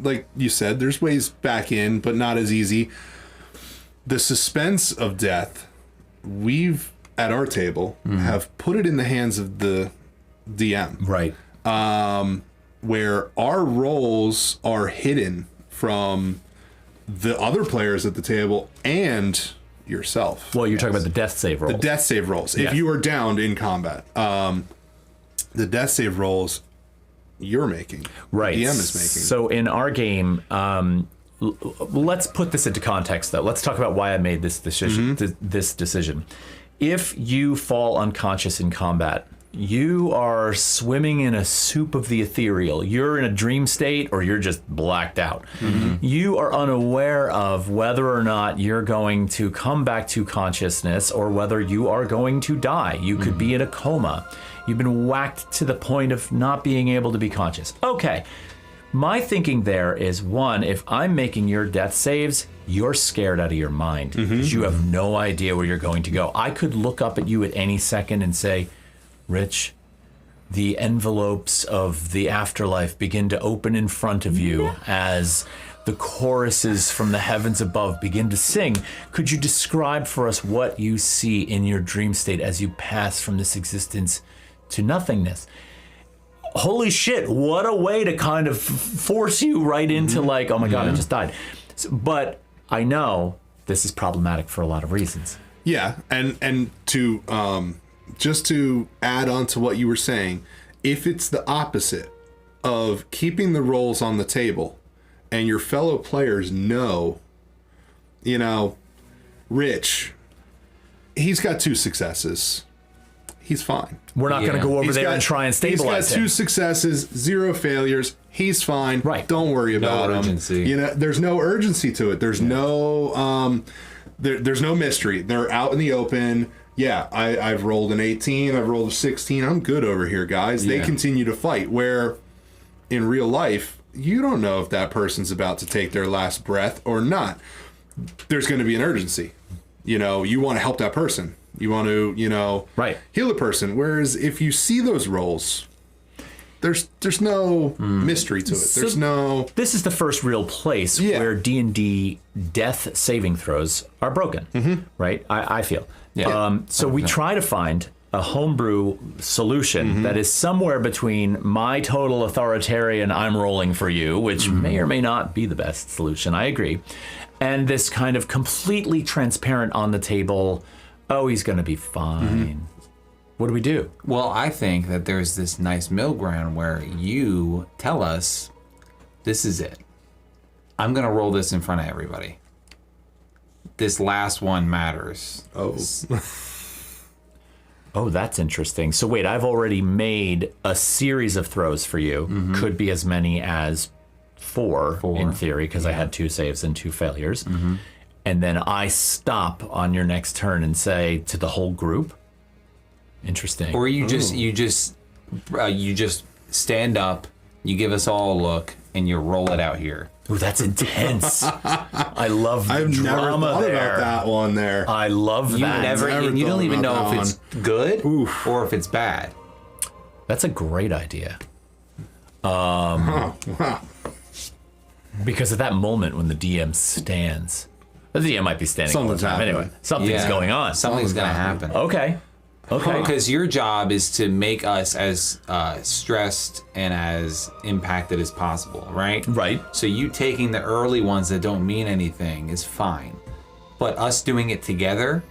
like you said, there's ways back in, but not as easy. The suspense of death, we've at our table have put it in the hands of the DM, Right. where our roles are hidden from the other players at the table and yourself. Well, you're talking about the death save rolls. The death save rolls. Yes. If you are downed in combat, the death save rolls you're making. Right. The DM is making. So in our game, let's put this into context, though. Let's talk about why I made this decision. This decision. If you fall unconscious in combat, you are swimming in a soup of the ethereal. You're in a dream state, or you're just blacked out. You are unaware of whether or not you're going to come back to consciousness, or whether you are going to die. You could be in a coma. You've been whacked to the point of not being able to be conscious. Okay. My thinking there is, one, if I'm making your death saves, you're scared out of your mind because you have no idea where you're going to go. I could look up at you at any second and say, Rich, the envelopes of the afterlife begin to open in front of you as the choruses from the heavens above begin to sing. Could you describe for us what you see in your dream state as you pass from this existence to nothingness? Holy shit, what a way to kind of force you right into like, oh my God, I just died. So, but I know this is problematic for a lot of reasons. Yeah, and to just to add on to what you were saying, if it's the opposite of keeping the rolls on the table and your fellow players know, Rich, he's got 2 successes. He's fine. We're not going to go over there and try and stabilize He's got 2 successes, 0 failures. He's fine. Right. Don't worry about him. Urgency. There's no urgency to it. There's no there's no mystery. They're out in the open. yeah, I've rolled an 18, I've rolled a 16, I'm good over here, guys. They continue to fight. Where in real life, you don't know if that person's about to take their last breath or not. There's going to be an urgency. You know, you want to help that person. You want to, you know, heal the person. Whereas if you see those rolls, there's no mystery to it. There's no... This is the first real place where D&D death saving throws are broken, right? I feel. Yeah. So we try to find a homebrew solution that is somewhere between my total authoritarian I'm rolling for you, which may or may not be the best solution, I agree, and this kind of completely transparent on the table, oh, he's going to be fine. What do we do? Well, I think that there's this nice middle ground where you tell us, this is it. I'm going to roll this in front of everybody. This last one matters. Oh, that's interesting. So wait, I've already made a series of throws for you. Could be as many as four. In theory, because I had 2 saves and 2 failures. And then I stop on your next turn and say to the whole group. Interesting. Or you just stand up, you give us all a look, and you roll it out here. Ooh, that's intense. I love the I've drama never thought there. about that one there. I love that. You don't even know if it's good or if it's bad. That's a great idea. Wow. Because at that moment when the DM stands, the DM might be standing all the Something's time. happening. Anyway, something's going on. Something's going to happen. Okay. Because your job is to make us as stressed and as impacted as possible, right? Right. So you taking the early ones that don't mean anything is fine. But us doing it together,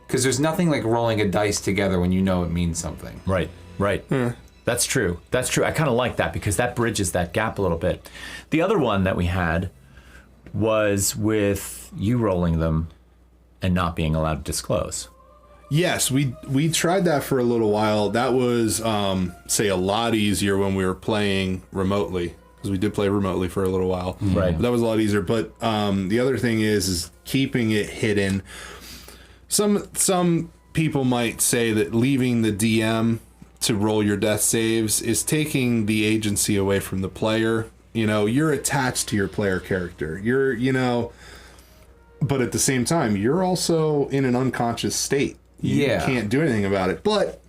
because there's nothing like rolling a dice together when you know it means something. Right. That's true. I kind of like that because that bridges that gap a little bit. The other one that we had was with you rolling them and not being allowed to disclose. Yes, we tried that for a little while. That was, say, a lot easier when we were playing remotely, because we did play remotely for a little while. Right. But that was a lot easier. But the other thing is keeping it hidden. Some people might say that leaving the DM to roll your death saves is taking the agency away from the player. You know, you're attached to your player character. But at the same time, you're also in an unconscious state. You can't do anything about it. But,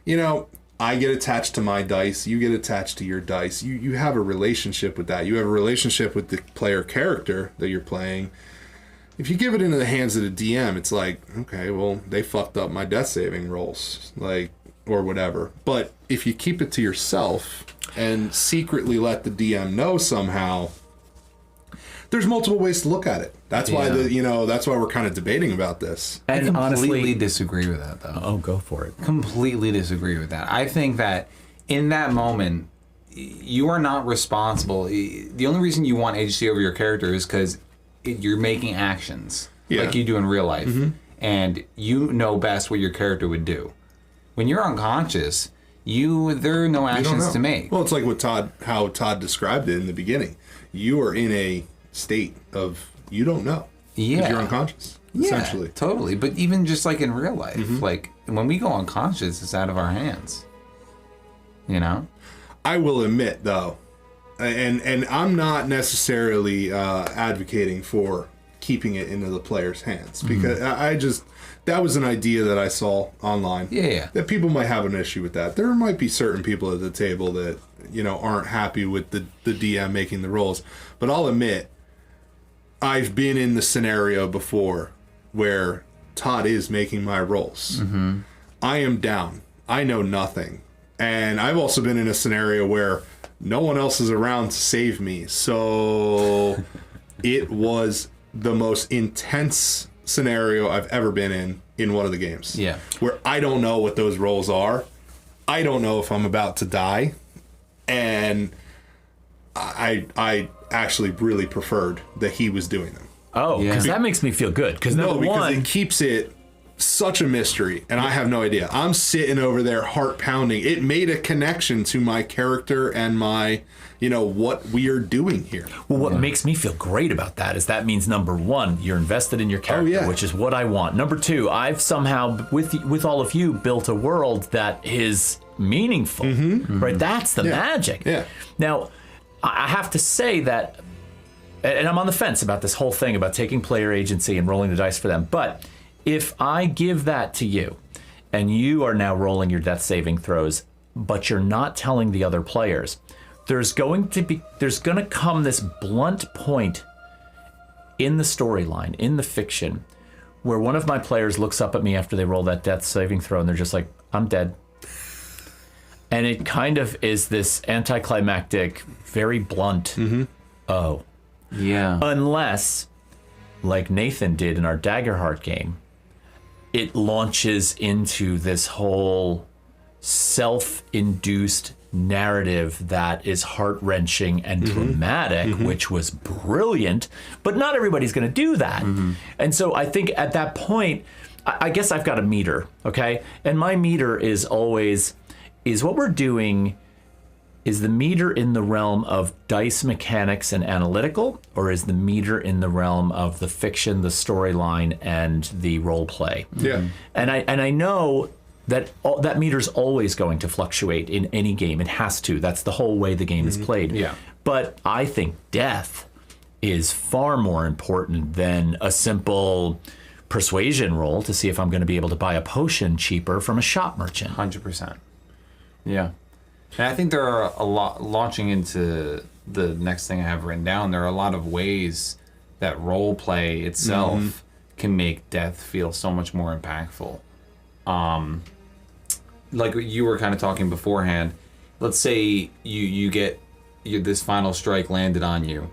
you know, I get attached to my dice. You get attached to your dice. You have a relationship with that. You have a relationship with the player character that you're playing. If you give it into the hands of the DM, it's like, okay, well, they fucked up my death saving rolls, like, or whatever. But if you keep it to yourself and secretly let the DM know somehow, there's multiple ways to look at it. That's why that's why we're kind of debating about this. And I completely disagree with that, though. Oh, go for it. Completely disagree with that. I think that in that moment, you are not responsible. The only reason you want agency over your character is because you're making actions like you do in real life, and you know best what your character would do. When you're unconscious, there are no actions to make. Well, it's like how Todd described it in the beginning. You are in a state of you don't know. Yeah. You're unconscious, essentially. Totally. But even just like in real life, like when we go unconscious, it's out of our hands. You know? I will admit, though, and I'm not necessarily advocating for keeping it into the player's hands, because that was an idea that I saw online. Yeah. That people might have an issue with that. There might be certain people at the table that, aren't happy with the DM making the rolls. But I'll admit, I've been in the scenario before where Todd is making my rolls. I am down. I know nothing. And I've also been in a scenario where no one else is around to save me. So it was the most intense scenario I've ever been in one of the games. Yeah. Where I don't know what those rolls are. I don't know if I'm about to die. And I actually really preferred that he was doing them. Oh, because that makes me feel good. Because because it keeps it such a mystery, and I have no idea. I'm sitting over there, heart pounding. It made a connection to my character and my, what we are doing here. Well, what makes me feel great about that is that means, number one, you're invested in your character, which is what I want. Number two, I've somehow, with all of you, built a world that is meaningful, right? That's the magic. Yeah. Now, I have to say that, and I'm on the fence about this whole thing about taking player agency and rolling the dice for them, but if I give that to you and you are now rolling your death saving throws, but you're not telling the other players, there's going to come this blunt point in the storyline, in the fiction, where one of my players looks up at me after they roll that death saving throw and they're just like, I'm dead. And it kind of is this anticlimactic, very blunt, oh. Yeah. Unless, like Nathan did in our Daggerheart game, it launches into this whole self-induced narrative that is heart-wrenching and dramatic, which was brilliant, but not everybody's going to do that. And so I think at that point, I guess I've got a meter, okay? And my meter is always, is what we're doing, is the meter in the realm of dice mechanics and analytical, or is the meter in the realm of the fiction, the storyline, and the role play? Yeah. And I know that that meter's always going to fluctuate in any game. It has to. That's the whole way the game is played. Yeah. But I think death is far more important than a simple persuasion roll to see if I'm going to be able to buy a potion cheaper from a shop merchant. 100%. Yeah. And I think there are a lot, launching into the next thing I have written down, there are a lot of ways that role play itself can make death feel so much more impactful. Like you were kind of talking beforehand, let's say you get this final strike landed on you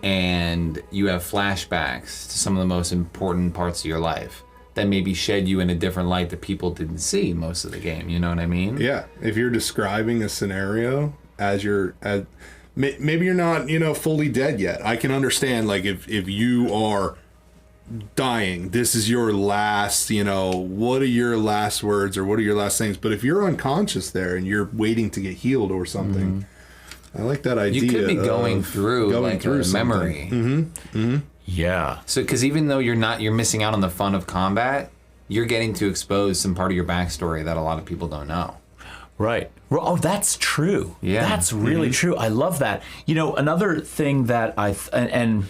and you have flashbacks to some of the most important parts of your life that maybe shed you in a different light that people didn't see most of the game. You know what I mean? Yeah. If you're describing a scenario as maybe you're not, fully dead yet. I can understand, like, if you are dying, this is your last, what are your last words or what are your last things? But if you're unconscious there and you're waiting to get healed or something, I like that idea. You could be going through a memory. Yeah. So, because even though you're missing out on the fun of combat, you're getting to expose some part of your backstory that a lot of people don't know. Right. Oh, that's true. Yeah. That's really true. I love that. Another thing that and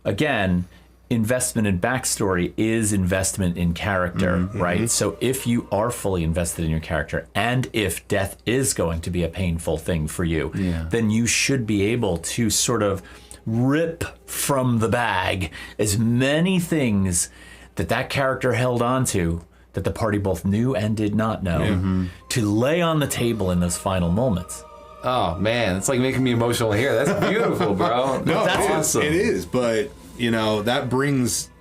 again, investment in backstory is investment in character, right? So if you are fully invested in your character, and if death is going to be a painful thing for you, then you should be able to sort of rip from the bag as many things that character held on to that the party both knew and did not know to lay on the table in those final moments. Oh man, it's like making me emotional here. That's beautiful, bro. No, that's awesome. It is, but that brings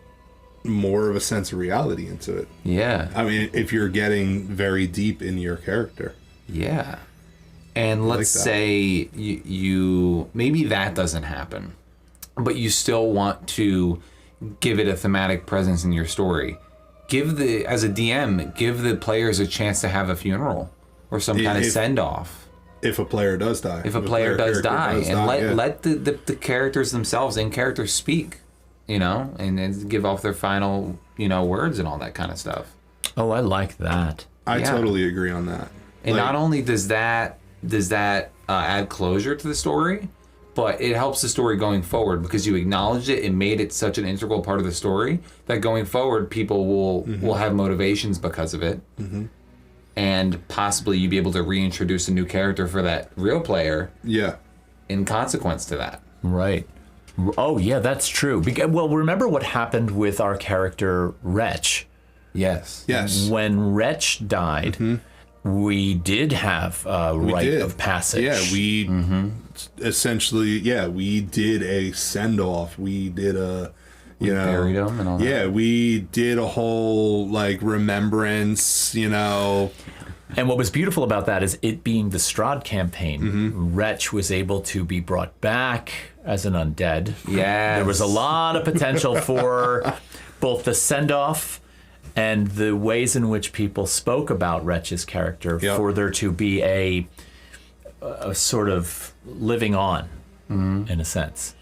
more of a sense of reality into it. Yeah. I mean, if you're getting very deep in your character. Yeah. And let's say you maybe that doesn't happen, but you still want to give it a thematic presence in your story. As a DM, give the players a chance to have a funeral or some kind of send off. If a player does die. If a player does die, let the characters themselves in character speak, and give off their final, words and all that kind of stuff. Oh, I like that. I totally agree on that. And not only does that add closure to the story, but it helps the story going forward because you acknowledged it and made it such an integral part of the story that going forward people will have motivations because of it. And possibly you'd be able to reintroduce a new character for that real player. Yeah. In consequence to that. Right. Oh, yeah, that's true. Well, remember what happened with our character Wretch? Yes. When Wretch died, we did have a rite of passage. Yeah, we essentially, we did a send-off. We did buried him and all that. Yeah, we did a whole, remembrance, And what was beautiful about that is it being the Strahd campaign, Wretch was able to be brought back as an undead. Yeah. There was a lot of potential for both the send-off and the ways in which people spoke about Wretch's character for there to be a sort of living on, in a sense.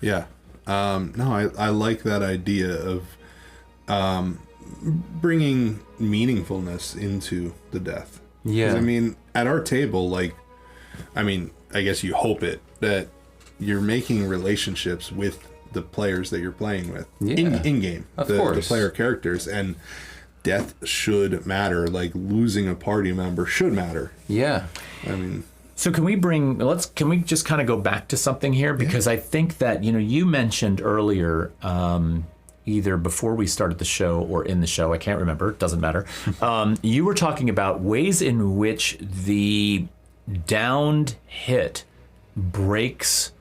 Yeah. No, I like that idea of bringing meaningfulness into the death. Yeah. 'Cause, I mean, at our table, like, I mean, I guess you hope that you're making relationships with the players that you're playing with in game. Of the course. player characters, and death should matter. Like, losing a party member should matter. Yeah. I mean, So can we just kind of go back to something here, because I think that you mentioned earlier, either before we started the show or in the show, I can't remember, it doesn't matter. You were talking about ways in which the downed hit breaks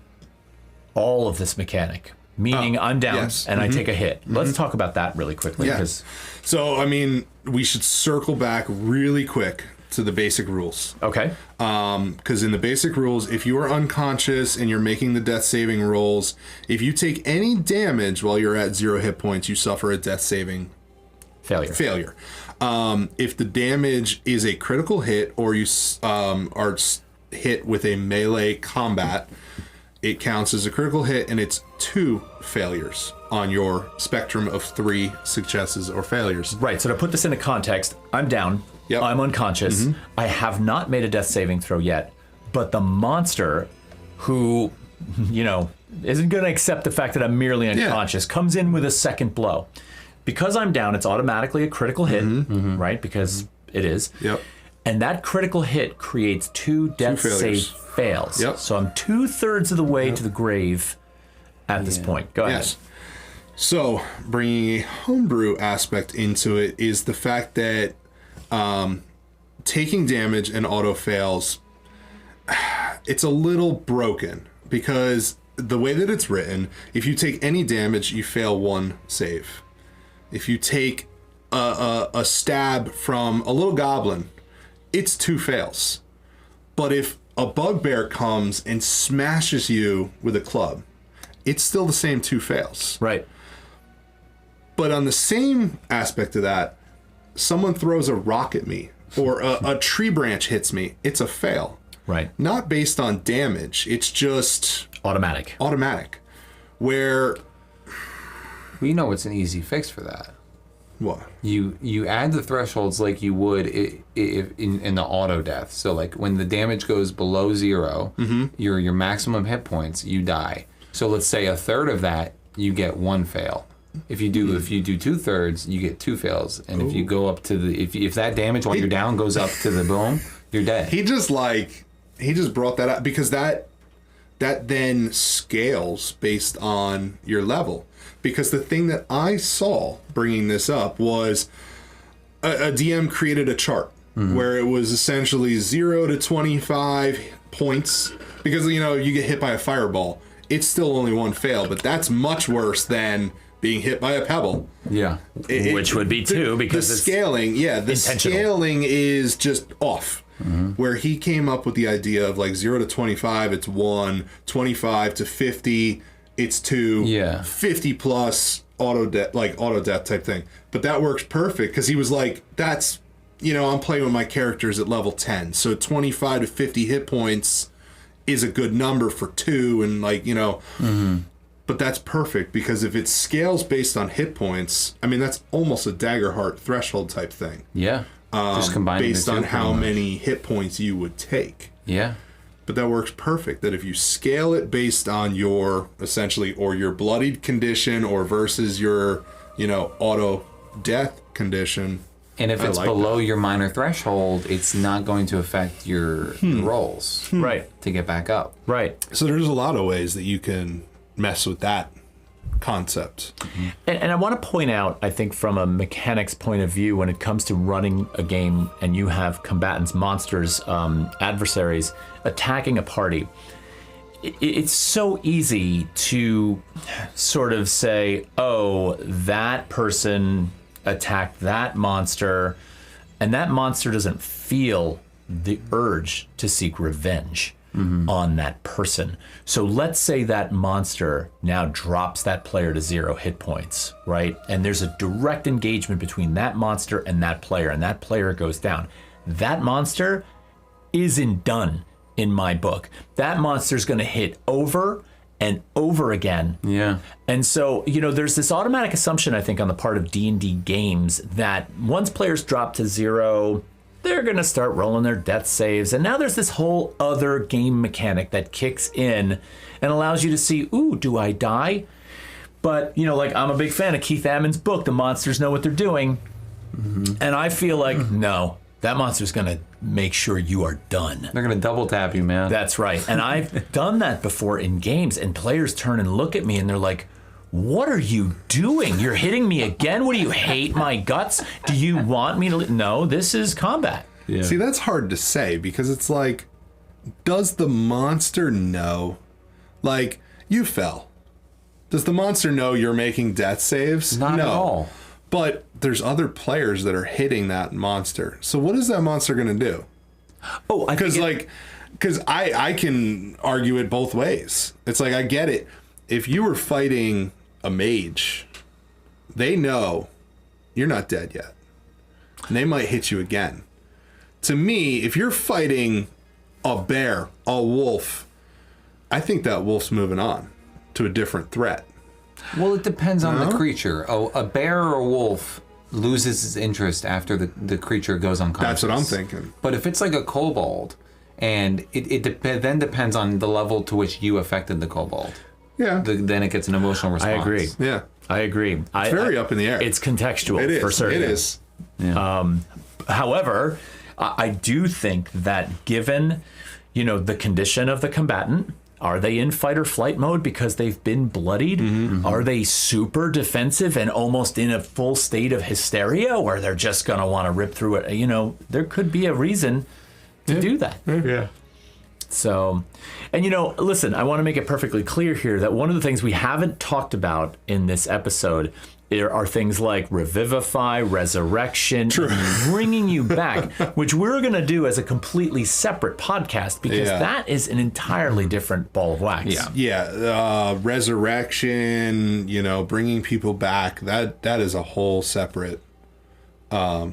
all of this mechanic. Meaning I'm down and I take a hit. Let's talk about that really quickly. yeah. So, I mean, we should circle back really quick to the basic rules. Okay. Because in the basic rules, if you are unconscious and you're making the death saving rolls, if you take any damage while you're at 0 hit points, you suffer a death saving failure. If the damage is a critical hit, or you are hit with a melee combat, it counts as a critical hit, and it's 2 failures on your spectrum of 3 successes or failures. Right. So to put this into context, I'm down. Yep. I'm unconscious. I have not made a death saving throw yet, but the monster, who, isn't going to accept the fact that I'm merely unconscious, comes in with a second blow. Because I'm down, it's automatically a critical hit, right? Because it is. Yep. And that critical hit creates 2 death save fails. Yep. So I'm 2/3 of the way to the grave at this point. Go ahead. Yes. So, bringing a homebrew aspect into it is the fact that taking damage and auto fails, it's a little broken, because the way that it's written, if you take any damage, you fail 1 save. If you take a stab from a little goblin, it's 2 fails. But if a bugbear comes and smashes you with a club, it's still the same 2 fails. Right. But on the same aspect of that, someone throws a rock at me, or a tree branch hits me, it's a fail. Right. Not based on damage, it's just Automatic. Where... Well, you know it's an easy fix for that. What? You add the thresholds like you would if in the auto death. So like when the damage goes below 0, your maximum hit points, you die. So let's say 1/3 of that, you get 1 fail. If you do 2/3, you get 2 fails. And if you go up to the if that damage while you're down goes up to the boom, you're dead. He just brought that up because that then scales based on your level. Because the thing that I saw bringing this up was a DM created a chart where it was essentially 0 to 25 points. Because, you get hit by a fireball. It's still only 1 fail, but that's much worse than being hit by a pebble. Yeah. Which would be 2 because the it's scaling, the scaling is just off. Where he came up with the idea of like 0 to 25, it's 1, 25 to 50, it's 2, 50 plus auto death type thing. But that works perfect because he was like, that's, I'm playing with my characters at level 10. So 25 to 50 hit points is a good number for 2, and but that's perfect because if it scales based on hit points, I mean, that's almost a Daggerheart threshold type thing. Yeah. Just combining based on how many hit points you would take. Yeah. But that works perfect. That if you scale it based on your essentially or your bloodied condition or versus your auto death condition. And if it's below your minor threshold, it's not going to affect your rolls. Right. To get back up. Right. So there's a lot of ways that you can mess with that concept. And I want to point out, I think from a mechanics point of view, when it comes to running a game and you have combatants, monsters, adversaries attacking a party, it's so easy to sort of say, oh, that person attacked that monster, and that monster doesn't feel the urge to seek revenge. on that person. So let's say that monster now drops that player to 0 hit points, right? And there's a direct engagement between that monster and that player goes down. That monster isn't done in my book. That monster's going to hit over and over again. Yeah. And so, there's this automatic assumption, I think, on the part of D&D games that once players drop to 0, they're going to start rolling their death saves. And now there's this whole other game mechanic that kicks in and allows you to see, ooh, do I die? But, I'm a big fan of Keith Ammon's book, The Monsters Know What They're Doing. And I feel like, no, that monster's going to make sure you are done. They're going to double tap you, man. That's right. And I've done that before in games, and players turn and look at me and they're like, what are you doing? You're hitting me again? What do you hate my guts? Do you want me to... No, this is combat. Yeah. See, that's hard to say because it's like, does the monster know? Like, you fell. Does the monster know you're making death saves? Not at all. But there's other players that are hitting that monster. So what is that monster going to do? Oh, I think because I can argue it both ways. It's like, I get it. If you were fighting a mage, they know you're not dead yet. And they might hit you again. To me, if you're fighting a bear, a wolf, I think that wolf's moving on to a different threat. Well, it depends on the creature. A bear or a wolf loses its interest after the creature goes unconscious. That's what I'm thinking. But if it's like a kobold, and it then depends on the level to which you affected the kobold. Yeah. Then it gets an emotional response. I agree. Yeah. I agree. It's very up in the air. It's contextual, It is. for certain. It is. Yeah. However, I do think that given, the condition of the combatant, are they in fight or flight mode because they've been bloodied? Mm-hmm. Are they super defensive and almost in a full state of hysteria where they're just going to want to rip through it? There could be a reason to do that. Yeah. So, and listen, I want to make it perfectly clear here that one of the things we haven't talked about in this episode are things like revivify, resurrection, bringing you back, which we're going to do as a completely separate podcast because that is an entirely different ball of wax. Yeah. Resurrection, bringing people back, that is a whole separate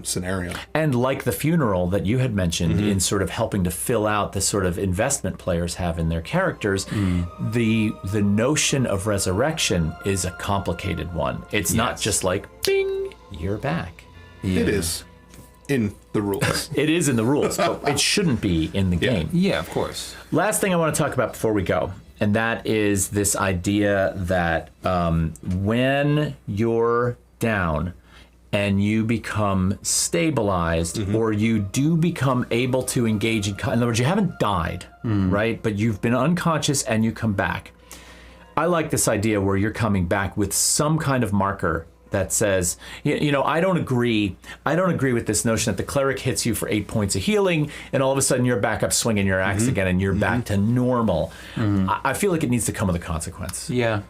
scenario. And like the funeral that you had mentioned in sort of helping to fill out the sort of investment players have in their characters, the notion of resurrection is a complicated one. It's not just like, bing, you're back. Yeah. It is in the rules. It is in the rules, but it shouldn't be in the game. Yeah, of course. Last thing I want to talk about before we go, and that is this idea that when you're down, and you become stabilized, or you do become able to engage in other words, you haven't died, right? But you've been unconscious and you come back. I like this idea where you're coming back with some kind of marker that says, I don't agree with this notion that the cleric hits you for 8 points of healing and all of a sudden you're back up swinging your axe again and you're back to normal. I feel like it needs to come with a consequence. Yeah.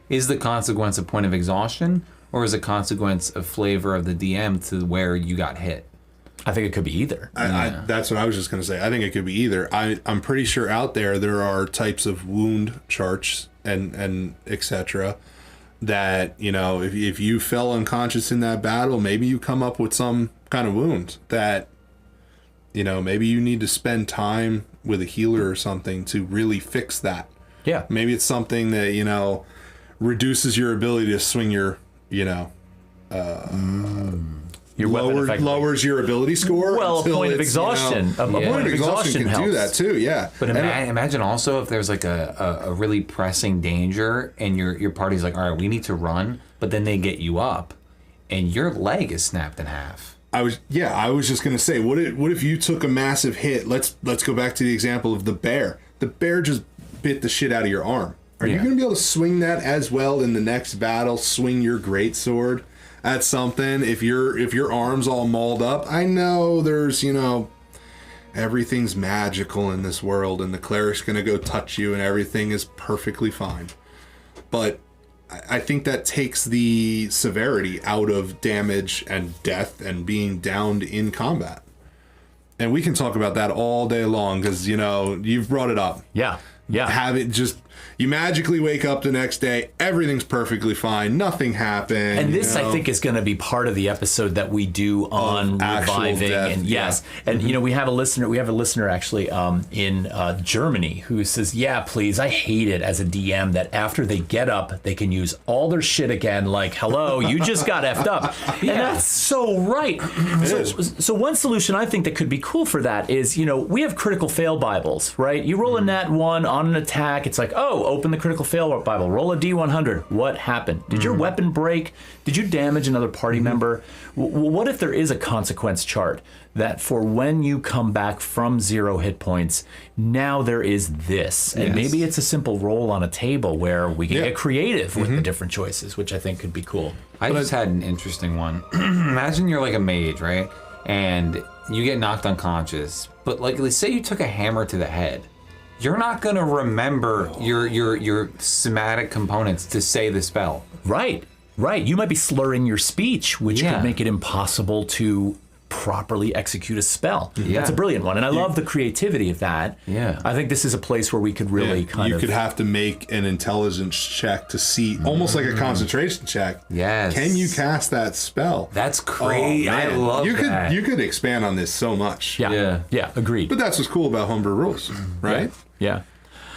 Is the consequence a point of exhaustion? Or is a consequence of flavor of the DM to where you got hit? I think it could be either. That's what I was just going to say. I think it could be either. I'm pretty sure out there are types of wound charts and etc. that, if you fell unconscious in that battle, maybe you come up with some kind of wound that, maybe you need to spend time with a healer or something to really fix that. Yeah. Maybe it's something that, reduces your ability to swing your lowers your ability score. Well, a point of exhaustion. A point of exhaustion can do that too. Yeah. But imagine also if there's like a really pressing danger and your party's like, all right, we need to run, but then they get you up, and your leg is snapped in half. I was just gonna say, what if you took a massive hit? Let's go back to the example of the bear. The bear just bit the shit out of your arm. Are you going to be able to swing that as well in the next battle? Swing your greatsword at something if your arm's all mauled up? I know there's everything's magical in this world, and the cleric's going to go touch you, and everything is perfectly fine. But I think that takes the severity out of damage and death and being downed in combat. and we can talk about that all day long because, you know, you've brought it up. Yeah. Have it just, you magically wake up the next day, everything's perfectly fine, nothing happened. And this, I think, is going to be part of the episode that we do on reviving. Death, and yes, and you know, we have a listener actually in Germany who says, "Yeah, please, I hate it as a DM that after they get up, they can use all their shit again. Like, hello, you just got effed up." And that's so right. So one solution I think that could be cool for that is, you know, we have critical fail Bibles, right? You roll a nat 1 on an attack, it's like, oh, open the critical fail Bible, roll a D100. What happened? Did your weapon break? Did you damage another party member? What if there is a consequence chart that for when you come back from 0 hit points, now there is this? And maybe it's a simple roll on a table where we can get creative with the different choices, which I think could be cool. I just had an interesting one. Imagine you're like a mage, right? And you get knocked unconscious. But like, let's say you took a hammer to the head. You're not going to remember your somatic components to say the spell. Right. You might be slurring your speech, which could make it impossible to properly execute a spell. That's a brilliant one. And I love the creativity of that. I think this is a place where we could really you could have to make an intelligence check to see, almost like a concentration check. Yes. Can you cast that spell? That's crazy. I love that. You could expand on this so much. Yeah, agreed. But that's what's cool about homebrew rules, right? Yeah.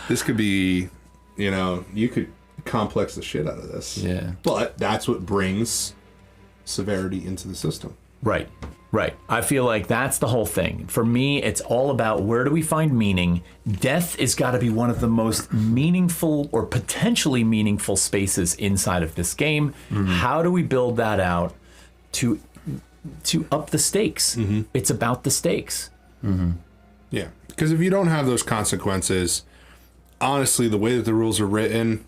This could be, you know, you could complex the shit out of this. Yeah. But that's what brings severity into the system. Right. I feel like that's the whole thing. For me, it's all about where do we find meaning. Death has got to be one of the most meaningful or potentially meaningful spaces inside of this game. How do we build that out to up the stakes? It's about the stakes. Yeah. Because if you don't have those consequences, honestly, the way that the rules are written,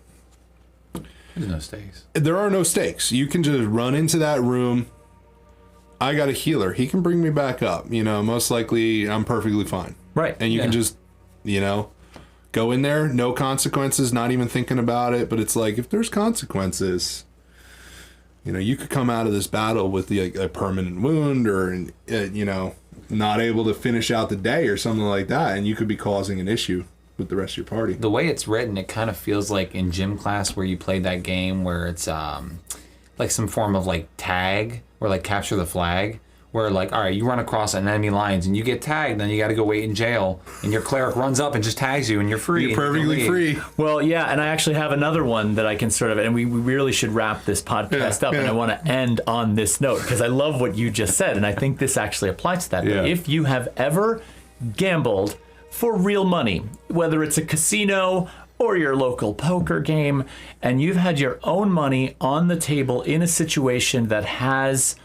there's no stakes. There are no stakes. You can just run into that room. I got a healer. He can bring me back up. You know, most likely I'm perfectly fine. Right. And you can just, you know, go in there, no consequences, not even thinking about it. But it's like, if there's consequences, you know, you could come out of this battle with a permanent wound or, you know, not able to finish out the day or something like that. And you could be causing an issue with the rest of your party. The way it's written, it kind of feels like in gym class where you play that game where it's like some form of like tag or like capture the flag, where like, all right, you run across an enemy lines and you get tagged, then you got to go wait in jail, and your cleric runs up and just tags you, and you're free. You're perfectly free. Well, yeah, and I actually have another one that I can sort of, and we really should wrap this podcast up, and I want to end on this note, because I love what you just said, and I think this actually applies to that. Yeah. If you have ever gambled for real money, whether it's a casino or your local poker game, and you've had your own money on the table in a situation that has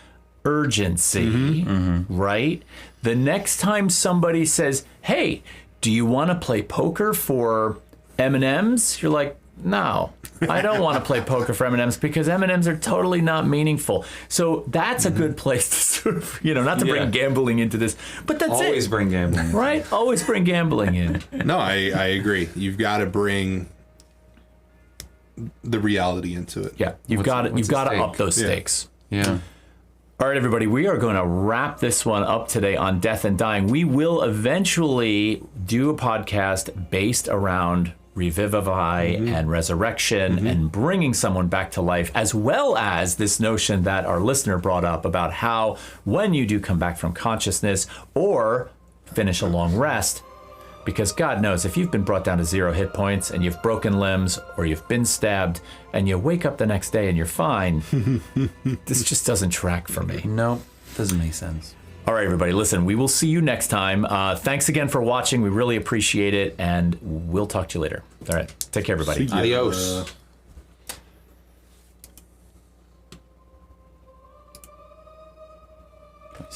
urgency, right? The next time somebody says, hey, do you want to play poker for M&Ms? You're like, no, I don't want to play poker for M&Ms because M&Ms are totally not meaningful. So that's a good place to sort of, you know, not to bring gambling into this, but that's Always bring gambling. Right? Always bring gambling in. No, I agree. You've got to bring the reality into it. Yeah, you've got to up those stakes. Yeah. All right, everybody, we are going to wrap this one up today on Death and Dying. We will eventually do a podcast based around revivify and resurrection and bringing someone back to life, as well as this notion that our listener brought up about how when you do come back from consciousness or finish a long rest, because God knows if you've been brought down to 0 hit points and you've broken limbs or you've been stabbed and you wake up the next day and you're fine, this just doesn't track for me. No, doesn't make sense. All right, everybody, listen, we will see you next time. Thanks again for watching. We really appreciate it, and we'll talk to you later. All right, take care, everybody. Adios.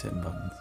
Hitting buttons.